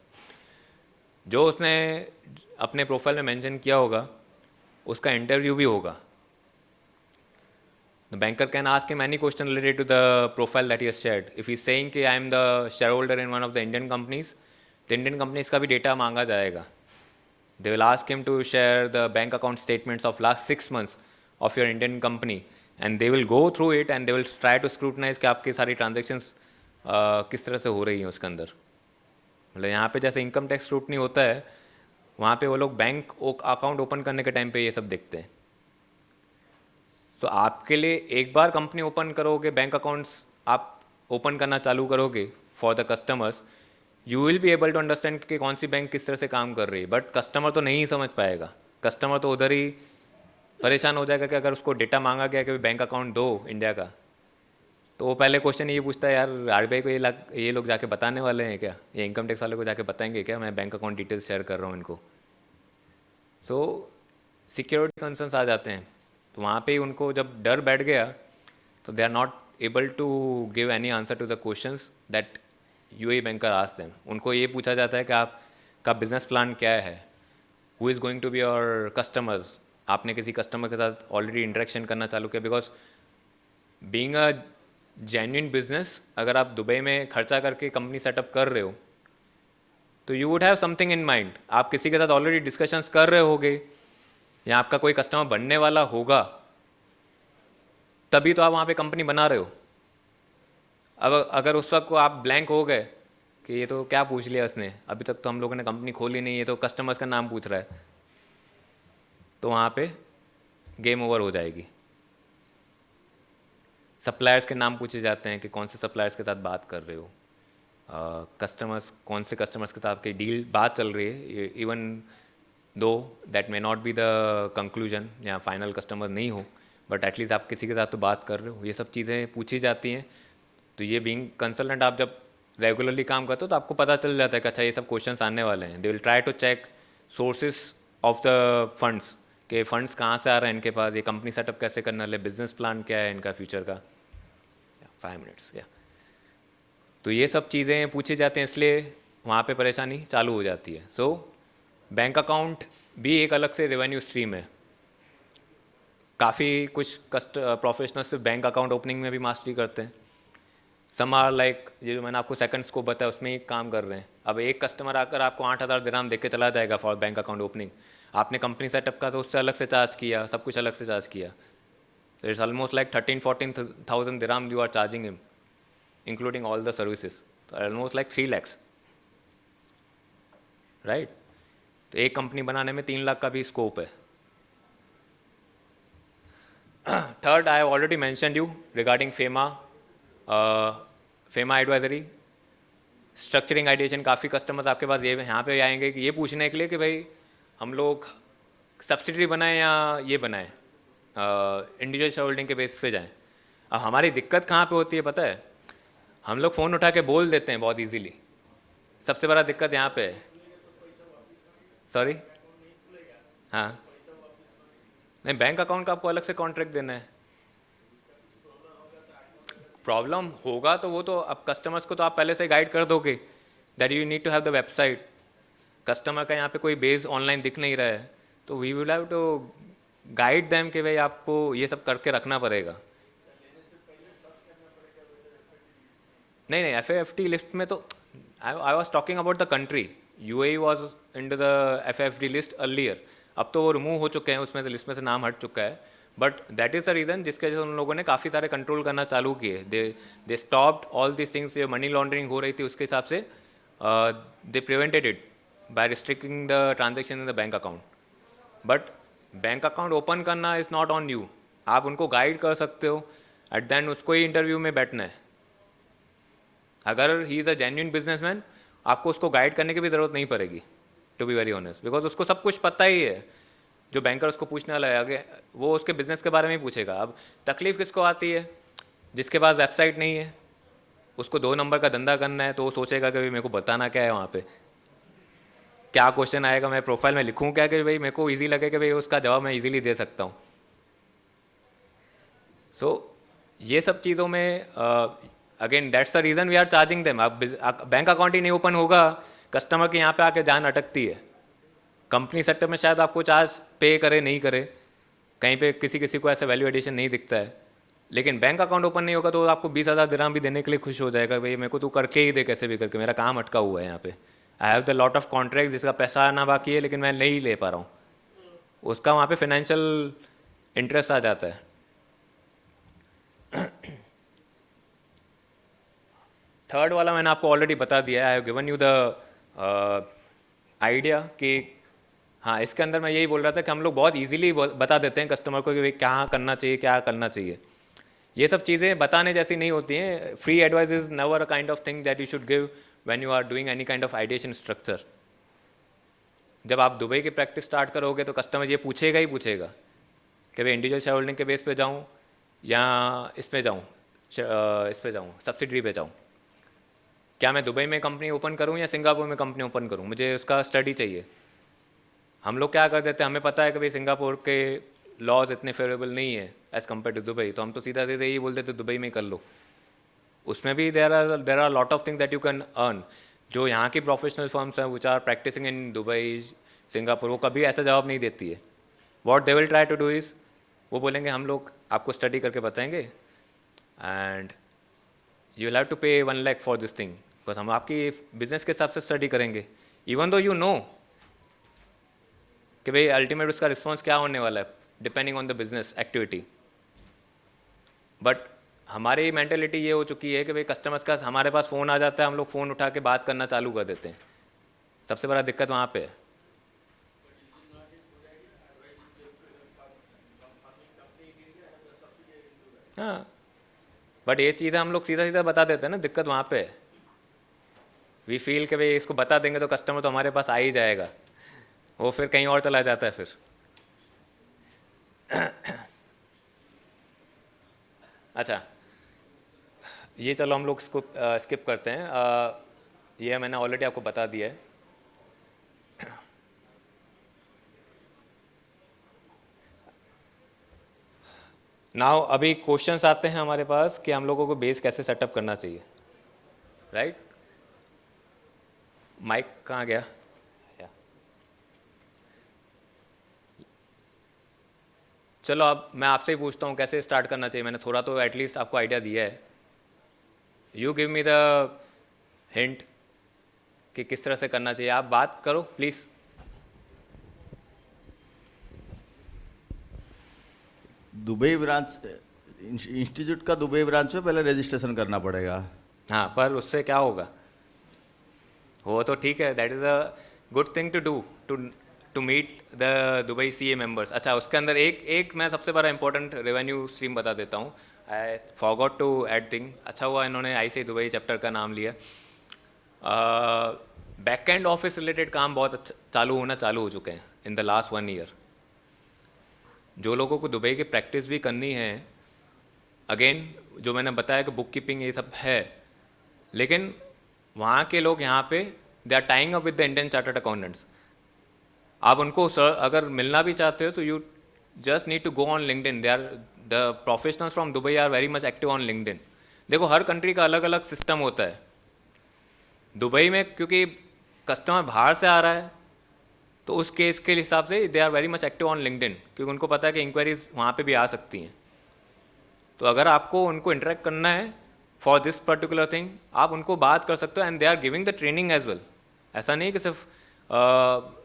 जो उसने अपने प्रोफाइल में मेंशन किया होगा उसका इंटरव्यू भी होगा. The banker can ask him any question related to the profile that he has shared. If he is saying कि I am the shareholder in one of the Indian companies, the Indian companies का भी data मांगा जाएगा. They will ask him to share the bank account statements of last 6 months of your Indian company, and they will go through it and they will try to scrutinize कि आपकी सारी transactions किस तरह से हो रही हैं उसके अंदर. मतलब यहाँ पे जैसे इनकम टैक्स स्क्रूटनी होता है, वहाँ पे वो लोग बैंक अकाउंट ओपन करने के टाइम पे ये सब देखते हैं। तो आपके लिए एक बार कंपनी ओपन करोगे, बैंक अकाउंट्स आप ओपन करना चालू करोगे for the customers, you will be able to understand कि कौन सी बैंक किस तरह से काम कर रही है, बट कस्टमर तो नहीं समझ पाएगा। कस्टमर तो उधर ही परेशान हो जाएगा कि अगर उसको डेटा मांगा गया कि बैंक अकाउंट दो इंडिया का, तो वो पहले क्वेश्चन ये पूछता है, यार आरबीआई को ये लोग जाके बताने वाले हैं क्या, ये इनकम टैक्स वाले को जाके बताएंगे क्या मैं बैंक अकाउंट डिटेल्स शेयर कर रहा हूँ इनको। सो सिक्योरिटी कंसर्न्स आ जाते हैं, तो वहाँ पे ही उनको जब डर बैठ गया तो they are not able to give any answer to the questions that UAE banker asked them. उनको ये पूछा जाता है कि आपका बिजनेस प्लान क्या है, who is going to be your customers, आपने किसी कस्टमर के साथ ऑलरेडी इंटरेक्शन करना चालू किया, because being a genuine business, अगर आप दुबई में खर्चा करके कंपनी सेटअप कर रहे हो तो you would have something in mind, आप किसी के साथ ऑलरेडी डिस्कशंस कर रहे होगे या आपका कोई कस्टमर बनने वाला होगा, तभी तो आप वहाँ पे कंपनी बना रहे हो। अब अगर उस वक्त को आप ब्लैंक हो गए कि ये तो क्या पूछ लिया उसने, अभी तक तो हम लोगों ने कंपनी खोली नहीं है, तो कस्टमर्स का नाम पूछ रहा है, तो वहाँ पे गेम ओवर हो जाएगी। सप्लायर्स के नाम पूछे जाते हैं कि कौन से सप्लायर्स के साथ बात कर रहे हो, कस्टमर्स कौन से कस्टमर्स के साथ आपकी डील बात चल रही है, even though that may not be the conclusion या फाइनल कस्टमर नहीं हो, बट एटलीस्ट आप किसी के साथ तो बात कर रहे हो, ये सब चीज़ें पूछी जाती हैं। तो ये बीइंग कंसल्टेंट आप जब रेगुलरली काम करते हो तो आपको पता चल जाता है कि अच्छा ये सब क्वेश्चंस आने वाले हैं। They will try to check sources of the funds, कि फंड्स कहाँ से आ रहे हैं इनके पास, ये कंपनी सेटअप कैसे करने वाले, बिजनेस प्लान क्या है इनका फ्यूचर का। 5 मिनट्स या तो ये सब चीज़ें पूछी जाती हैं, इसलिए वहाँ पे परेशानी चालू हो जाती है। सो बैंक अकाउंट भी एक अलग से रेवेन्यू स्ट्रीम है। काफ़ी कुछ प्रोफेशनल्स सिर्फ बैंक अकाउंट ओपनिंग में भी मास्टरी करते हैं। सम आर लाइक ये जो मैंने आपको सेकंड स्कोप बताया उसमें ही काम कर रहे हैं। अब एक कस्टमर आकर आपको 8,000 दिरहम दे के चला जाएगा फॉर बैंक अकाउंट ओपनिंग, आपने कंपनी सेटअप का तो उससे अलग से चार्ज किया, सब कुछ अलग से चार्ज किया, तो it's almost like 13-14,000 dirham you are charging him including all the services, almost like 3 lakhs, right. तो एक कंपनी बनाने में 3 लाख का भी स्कोप है। Third, I have already mentioned you regarding FEMA advisory, structuring ideation. काफ़ी कस्टमर्स आपके पास ये यहाँ पे आएंगे कि ये पूछने के लिए कि भाई हम लोग सब्सिडरी बनाएं या ये बनाएं, इंडिविजुअल शेयर होल्डिंग के बेस पे जाएं। अब हमारी दिक्कत कहाँ पे होती है पता है, हम लोग फ़ोन उठा के बोल देते हैं बहुत इजीली, सबसे बड़ा दिक्कत यहाँ पे है। सॉरी, हाँ नहीं, बैंक अकाउंट का आपको अलग से कॉन्ट्रैक्ट देना है। प्रॉब्लम होगा तो वो तो अब कस्टमर्स को तो आप पहले से गाइड कर दोगे that you need to have the website. Customer का यहाँ पे कोई बेस ऑनलाइन दिख नहीं रहा है तो we will have to guide them कि भाई आपको ये सब करके रखना पड़ेगा। नहीं नहीं, FAFT लिस्ट में तो I was talking about the country, UAE was in the FAFT list earlier, अब तो वो रिमूव हो चुके हैं उसमें से, लिस्ट में से नाम हट चुका है। But that is the reason जिसके वजह से उन लोगों ने काफ़ी सारे कंट्रोल करना चालू किए। They stopped all this things, जो मनी लॉन्ड्रिंग हो रही थी उसके हिसाब से they prevented it by restricting the transaction in the bank account. But bank account open करना इज़ नॉट ऑन यू, आप उनको गाइड कर सकते हो, एट द एंड उसको ही इंटरव्यू में बैठना है। अगर he is a genuine businessman आपको उसको गाइड करने की भी ज़रूरत नहीं पड़ेगी, to be very honest, because उसको सब कुछ पता ही है। जो बैंकर उसको पूछने वाला है आगे वो उसके बिजनेस के बारे में ही पूछेगा। अब तकलीफ किसको आती है, जिसके पास वेबसाइट नहीं है, उसको 2 नंबर का धंधा करना है, तो वो सोचेगा कि भाई मेरे को बताना क्या है, वहाँ पे क्या क्वेश्चन आएगा, मैं प्रोफाइल में लिखूँ क्या कि भाई मेरे को ईजी लगे कि भाई उसका जवाब मैं ईजिली दे सकता हूँ। सो ये सब चीज़ों में again that's the reason we are charging them. आप बैंक अकाउंट ही नहीं ओपन होगा, कस्टमर के यहाँ पे आके जान अटकती है। कंपनी सेक्टर में शायद आपको चार्ज पे करे नहीं करे, कहीं पे किसी को ऐसा वैल्यू एडिशन नहीं दिखता है, लेकिन बैंक अकाउंट ओपन नहीं होगा तो आपको 20,000 दिरहम भी देने के लिए खुश हो जाएगा, भाई मेरे को तू करके ही दे कैसे भी करके, मेरा काम अटका हुआ है यहाँ पे। I have the lot of contract जिसका पैसा आना बाकी है लेकिन मैं नहीं ले पा रहा हूँ, उसका वहाँ पे फाइनेंशियल इंटरेस्ट आ जाता है। थर्ड वाला मैंने आपको ऑलरेडी बता दिया है, I have given you the idea कि हाँ, इसके अंदर मैं यही बोल रहा था कि हम लोग बहुत इजीली बता देते हैं कस्टमर को कि भाई क्या करना चाहिए, क्या करना चाहिए। ये सब चीज़ें बताने जैसी नहीं होती हैं। Free advice is never a kind of thing that you should give when you are doing any kind of ideation structure. जब आप दुबई की प्रैक्टिस स्टार्ट करोगे तो कस्टमर ये पूछेगा ही पूछेगा कि भाई इंडिविजुअल शेयर होल्डिंग के बेस पे जाऊँ या इस पे जाऊँ, सब्सिडरी पे जाऊँ, क्या मैं दुबई में कंपनी ओपन करूँ या सिंगापुर में कंपनी ओपन करूँ, मुझे उसका स्टडी चाहिए। हम लोग क्या कर देते हैं, हमें पता है कि भाई सिंगापुर के लॉज इतने फेवरेबल नहीं है एज़ कम्पेयर टू दुबई, तो हम तो सीधा सीधे यही बोल देते दुबई में कर लो। उसमें भी there are lot of things that you can earn. जो यहाँ की प्रोफेशनल फर्म्स हैं which are practicing in Dubai, Singapore, वो कभी ऐसा जवाब नहीं देती है। What they will try to do is, वो बोलेंगे हम लोग आपको स्टडी करके बताएंगे and you will have to pay 1 lakh for this thing, because हम आपकी बिजनेस के हिसाब से स्टडी करेंगे, इवन दो यू नो कि भाई अल्टीमेट उसका रिस्पॉन्स क्या होने वाला है depending on the business activity. But हमारी मेंटेलिटी ये हो चुकी है कि भाई कस्टमर्स का हमारे पास फ़ोन आ जाता है, हम लोग फ़ोन उठा के बात करना चालू कर देते हैं। सबसे बड़ा दिक्कत वहाँ पे है। हाँ, बट ये चीज़ें हम लोग सीधा सीधा बता देते हैं ना, दिक्कत वहाँ पे है। वी फील कि भाई इसको बता देंगे तो कस्टमर तो हमारे पास आ ही जाएगा, वो फिर कहीं और चला जाता है फिर। अच्छा, ये चलो हम लोग इसको स्किप करते हैं। ये मैंने ऑलरेडी आपको बता दिया है। नाउ अभी क्वेश्चंस आते हैं हमारे पास कि हम लोगों को बेस कैसे सेटअप करना चाहिए, राइट? माइक कहाँ गया? चलो अब मैं आपसे ही पूछता हूँ कैसे स्टार्ट करना चाहिए। मैंने थोड़ा तो एटलीस्ट आपको आइडिया दिया है। You give me the hint कि किस तरह से करना चाहिए। आप बात करो प्लीज। दुबई ब्रांच, इंस्टीट्यूट का दुबई ब्रांच में पहले रजिस्ट्रेशन करना पड़ेगा। हाँ, पर उससे क्या होगा? वो तो ठीक है, that is a good thing to do to meet the Dubai CA members. अच्छा, उसके अंदर एक मैं सबसे बड़ा इंपॉर्टेंट रेवेन्यू स्ट्रीम बता देता हूँ। I forgot to add thing. अच्छा हुआ इन्होंने आईसीआई दुबई चैप्टर का नाम लिया। बैक एंड ऑफिस रिलेटेड काम बहुत चालू हो चुके हैं इन द लास्ट 1 ईयर। जो लोगों को दुबई की प्रैक्टिस भी करनी है, अगेन जो मैंने बताया कि बुक कीपिंग ये सब है, लेकिन वहाँ के लोग यहाँ पे they are tying up with the Indian chartered accountants. आप उनको सर अगर मिलना भी चाहते हो तो you just need to go on LinkedIn. They are the professionals from Dubai are very much active on LinkedIn. देखो, हर कंट्री का अलग अलग सिस्टम होता है। दुबई में क्योंकि कस्टमर बाहर से आ रहा है तो उस केस के हिसाब से they are very much active on LinkedIn, क्योंकि उनको पता है कि इंक्वायरीज वहाँ पे भी आ सकती हैं। तो अगर आपको उनको इंटरेक्ट करना है फॉर दिस पर्टिकुलर थिंग, आप उनको बात कर सकते हो and they are giving the training as well. ऐसा नहीं कि सिर्फ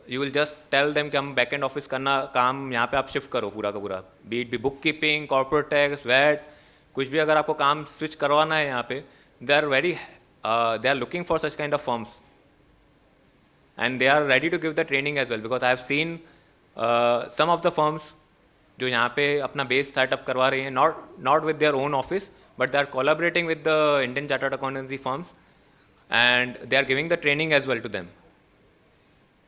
you will just tell them कि हम बैक एंड ऑफिस करना काम यहाँ पे आप शिफ्ट करो पूरा का पूरा, बीट भी book keeping, corporate tax, VAT, कुछ भी अगर आपको काम स्विच करवाना है यहाँ पे, they are looking for such kind of forms and they are ready to give the training as well, because I have seen some of the firms जो यहाँ पे अपना बेस सेटअप करवा रही हैं, not with their own office but they are collaborating with the Indian chartered accountancy firms and they are giving the training as well to them,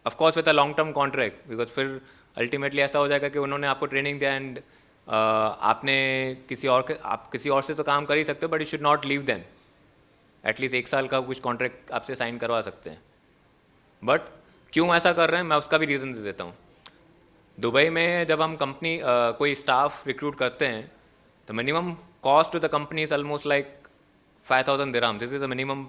of course with a long term contract, because फिर ultimately ऐसा हो जाएगा कि उन्होंने आपको training दिया and आपने आप किसी और से तो काम कर ही सकते हो, but you should not leave them. At least 1 साल का कुछ कॉन्ट्रैक्ट आपसे साइन करवा सकते हैं। बट क्यों ऐसा कर रहे हैं, मैं उसका भी रीज़न दे देता हूँ। दुबई में जब हम कंपनी कोई स्टाफ रिक्रूट करते हैं तो minimum cost to the company is almost like 5,000 dirham. This is the minimum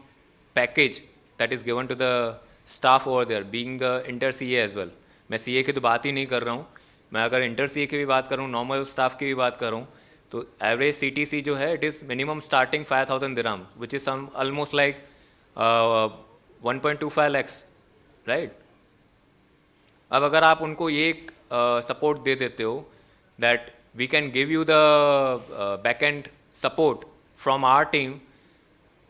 package that is given to the staff over there, being the inter CA as well. मैं CA की तो बात ही नहीं कर रहा हूँ, मैं अगर इंटर सीए की भी बात करूँ, नॉर्मल स्टाफ की भी बात करूँ, तो एवरेज सीटीसी जो है it is minimum starting 5,000 dirham, which is almost like 1.25 lakhs, right? अब अगर आप उनको ये सपोर्ट दे देते हो that we can give you the back end support from our team,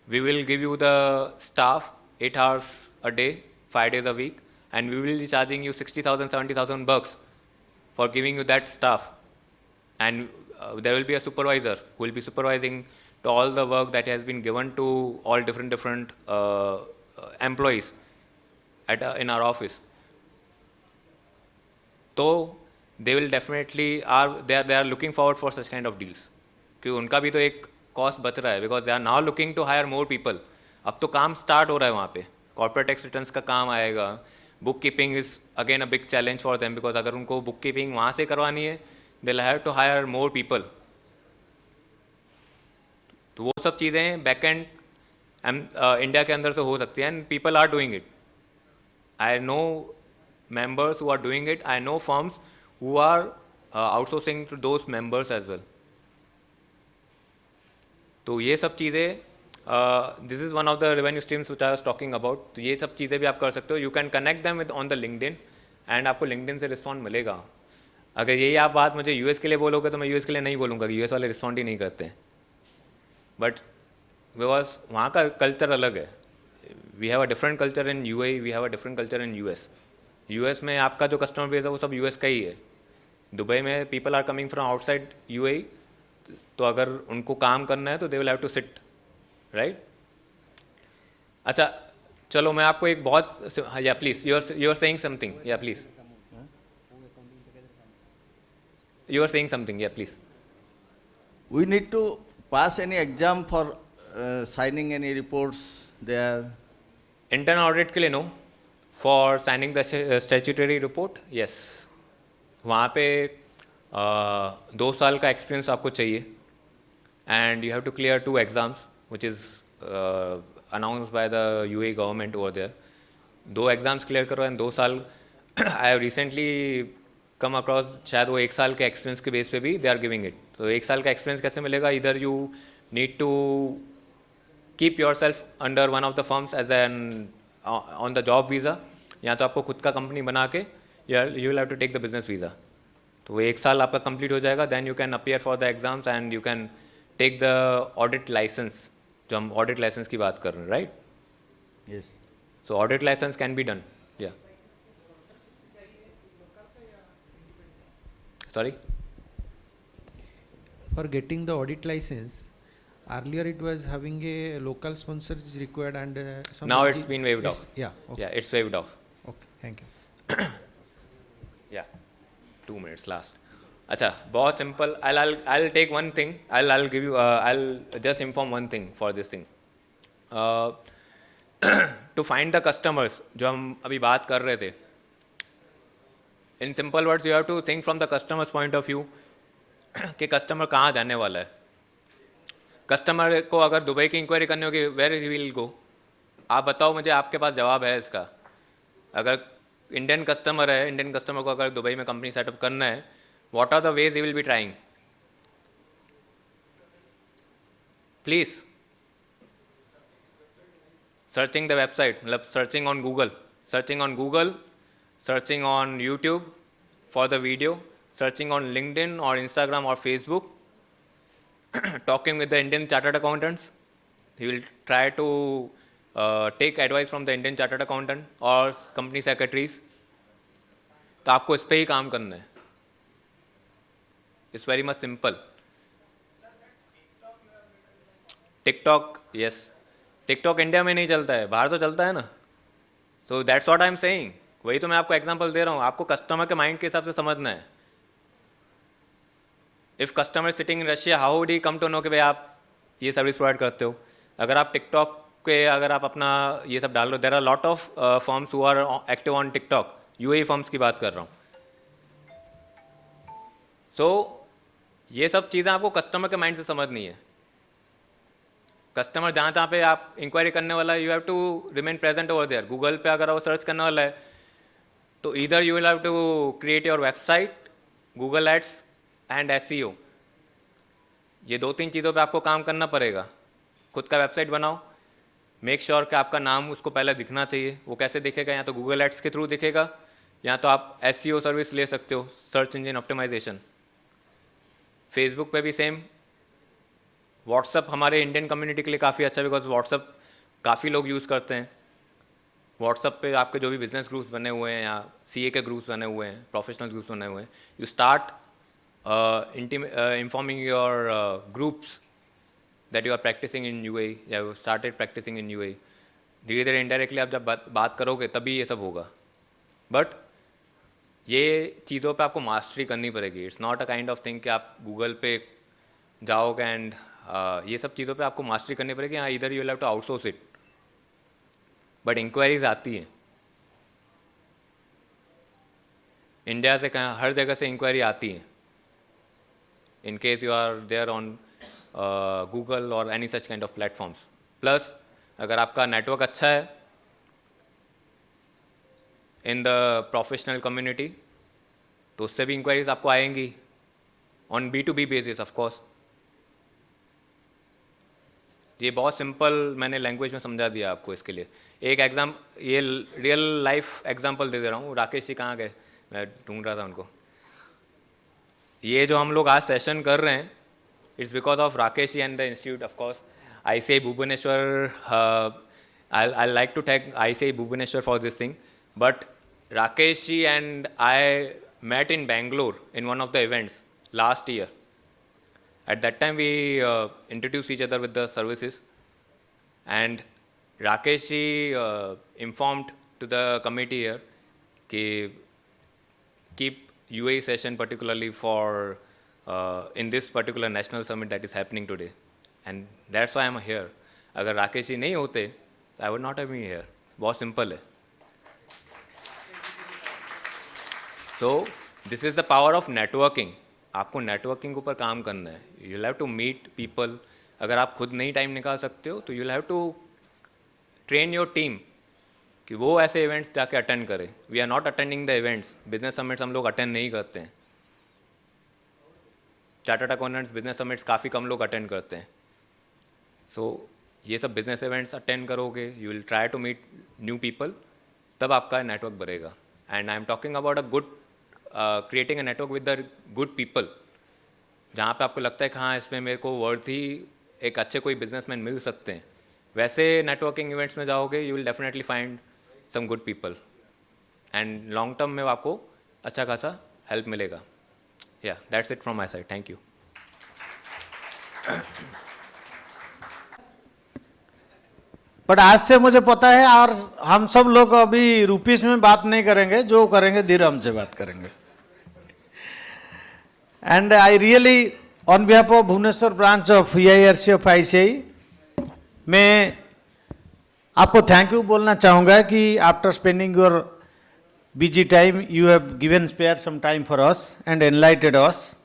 we will give you the staff 8 hours a day 5 days a week, and we will be charging you 60,000, 70,000 bucks for giving you that staff. And there will be a supervisor who will be supervising to all the work that has been given to all different employees in our office. So they will definitely they are looking forward for such kind of deals, क्योंकि उनका भी तो एक cost बच रहा है, because they are now looking to hire more people. अब तो काम स्टार्ट हो रहा है वहाँ पे, कॉर्पोरेट टैक्स रिटर्न्स का काम आएगा. Book keeping is again a big challenge for them, because अगर उनको बुक कीपिंग वहाँ से करवानी है they will have to hire more people. तो वो सब चीज़ें बैक एंड इंडिया के अंदर से हो सकती हैं, and people are doing it. I know members who are doing it. I know firms who are outsourcing to those members as well. तो ये सब चीज़ें, this is one of the revenue streams which I was talking about. तो ये सब चीज़ें भी आप कर सकते हो. You can connect them with on the LinkedIn, and आपको LinkedIn से रिस्पॉन्ड मिलेगा. अगर यही आप बात मुझे यूएस के लिए बोलोगे तो मैं यूएस के लिए नहीं बोलूँगा कि यूएस वाले रिस्पॉन्ड ही नहीं करते हैं. बट बिकॉज वहाँ का कल्चर अलग है. We have a different culture in UAE, we have a different culture in US. US में आपका जो कस्टमर बेस है वो सब यूएस का ही है. दुबई में people are coming from outside UAE, तो अगर उनको काम करना है तो they will have to sit, right. अच्छा चलो मैं आपको एक बहुत, yeah please you are saying something, yeah please you are saying something, yeah please. We need to pass any exam for signing any reports there. Internal audit के लिए no, for signing the statutory report yes. वहाँ पे 2 साल का experience आपको चाहिए, and you have to clear 2 exams which is announced by the UAE government over there. 2 exams clear करो and 2 साल. I have recently come across, शायद वो 1 साल के एक्सपीरियंस के बेस पे भी दे आर गिविंग इट. तो 1 साल का एक्सपीरियंस कैसे मिलेगा? इधर you need to keep yourself under one of the firms as an on the job visa, या तो आपको खुद का कंपनी बना के you will have to take the business visa. तो वो 1 साल आपका कंप्लीट हो जाएगा, then you can appear for the exams and you can take the audit licence, जो हम ऑडिट लाइसेंस की बात कर रहे हैं, right. Yes. So audit licence can be done. Yeah sorry. For getting the audit license, earlier it was having a local sponsor is required and some. Now it's been waived off. Yeah. Okay. Yeah, it's waived off. Okay. Thank you. Yeah, 2 minutes last. अच्छा, बहुत simple. I'll take one thing. I'll give you. I'll just inform one thing for this thing. To find the customers, जो हम अभी बात कर रहे थे. In simple words, you have to think from the customer's point of view. कि customer कहाँ जाने वाला है. कस्टमर को अगर दुबई की इंक्वायरी करनी होगी, वेयर ही विल गो? आप बताओ मुझे, आपके पास जवाब है इसका? अगर इंडियन कस्टमर है, इंडियन कस्टमर को अगर दुबई में कंपनी सेटअप करना है, what are the ways he will be trying? Please searching the website, मतलब searching on Google, searching on YouTube for the video, searching on LinkedIn or Instagram or Facebook, talking with the Indian chartered accountants. He will try to take advice from the Indian chartered accountant or company secretaries. तो आपको इस पे ही काम करना है. It's very much simple. TikTok, yes. TikTok India में नहीं चलता है, बाहर तो चलता है ना. So that's what I'm saying. वही तो मैं आपको एग्जांपल दे रहा हूँ. आपको कस्टमर के माइंड के हिसाब से समझना है. If customer sitting in Russia, how would he come to know कि भाई आप ये सर्विस प्रोवाइड करते हो? अगर आप टिकटॉक पे अगर आप अपना ये सब डाल लो, there are lot of firms who are active on TikTok. UAE firms की बात कर रहा हूँ. सो ये सब चीज़ें आपको कस्टमर के माइंड से समझनी है. कस्टमर जहाँ पे आप इंक्वायरी करने वाला है, you have to remain present over there. Google पे अगर वो सर्च करने वाला है, तो इधर you will have to create your website, Google ads and SEO. ये 2-3 चीज़ों पे आपको काम करना पड़ेगा. खुद का वेबसाइट बनाओ, मेक श्योर कि आपका नाम उसको पहले दिखना चाहिए. वो कैसे दिखेगा? या तो गूगल एड्स के थ्रू दिखेगा, या तो आप SEO सर्विस ले सकते हो, सर्च इंजन ऑप्टिमाइजेशन. फेसबुक पे भी सेम. व्हाट्सअप हमारे इंडियन कम्युनिटी के लिए काफ़ी अच्छा है, बिकॉज व्हाट्सअप काफ़ी लोग यूज़ करते हैं. व्हाट्सअप पे आपके जो भी बिजनेस ग्रुप्स बने हुए हैं या सीए के ग्रुप्स बने हुए हैं, प्रोफेशनल ग्रुप्स बने हुए हैं, you start informing your groups that you are practicing in UAE, या you started practicing in UAE. धीरे धीरे इनडायरेक्टली आप जब बात करोगे तभी ये सब होगा. बट ये चीज़ों पे आपको मास्टरी करनी पड़ेगी. It's not a kind of thing कि आप गूगल पे जाओगे एंड ये सब चीज़ों पे आपको मास्टरी करनी पड़ेगी. हाँ, इधर you have to outsource it. But inquiries आती हैं इंडिया से, कहाँ हर जगह से इंक्वायरी आती है. in case you are there on Google or any such kind of platforms. Plus, अगर आपका नेटवर्क अच्छा है in the professional community, तो उससे भी इंक्वायरीज आपको आएंगी on B2B basis of course. ये बहुत सिंपल मैंने लैंग्वेज में समझा दिया आपको. इसके लिए एक ये रियल लाइफ एग्जांपल दे रहा हूँ. राकेश जी कहाँ गए? मैं ढूंढ रहा था उनको. ये जो हम लोग आज सेशन कर रहे हैं, it's because of Rakesh ji and the institute of course. ICAI Bhubaneswar, I like to thank ICAI Bhubaneswar for this thing. But Rakesh ji and I met in Bangalore in one of the events last year. At that time we introduced each other with the services, and Rakesh ji informed to the committee here कि keep UAE session particularly for in this particular national summit that is happening today, and that's why I'm here. अगर राकेश जी नहीं होते, I would not have been here. बहुत simple है. So this is the power of networking. आपको networking के ऊपर काम करना है. You'll have to meet people. अगर आप खुद नहीं टाइम निकाल सकते हो तो you'll have to train your team कि वो ऐसे इवेंट्स जाके अटेंड करें. We are not attending the events. Business summits हम लोग अटेंड नहीं करते हैं. चार्टर्ड अकाउंटेंट्स बिजनेस समिट्स काफ़ी कम लोग अटेंड करते हैं. सो ये सब बिजनेस इवेंट्स अटेंड करोगे, you will try to meet new people, तब आपका नेटवर्क बढ़ेगा. And I am talking about a good creating a network with the good people, जहाँ पे आपको लगता है कि हाँ इसमें मेरे को वर्थी एक अच्छे कोई बिजनेसमैन मिल सकते हैं. वैसे नेटवर्किंग इवेंट्स में जाओगे, you will definitely find some good people and long term में आपको अच्छा खासा हेल्प मिलेगा. Yeah that's it from my side. Thank you. But आज से मुझे पता है, और हम सब लोग अभी रुपीस में बात नहीं करेंगे, जो करेंगे दिरहम से बात करेंगे. And I really on behalf of Bhubaneswar branch of EIRC ऑफ ICAI मैं आपको थैंक यू बोलना चाहूँगा कि after spending your busy time you have given spare some time for us and enlightened us.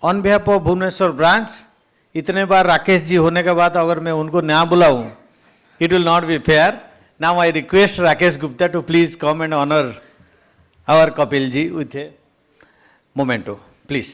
On behalf of Bhubaneswar branch, इतने बार राकेश जी होने के बाद अगर मैं उनको ना बुलाऊं, it will not be fair. Now I request Rakesh Gupta to please come and honor our Kapil ji with a memento, please.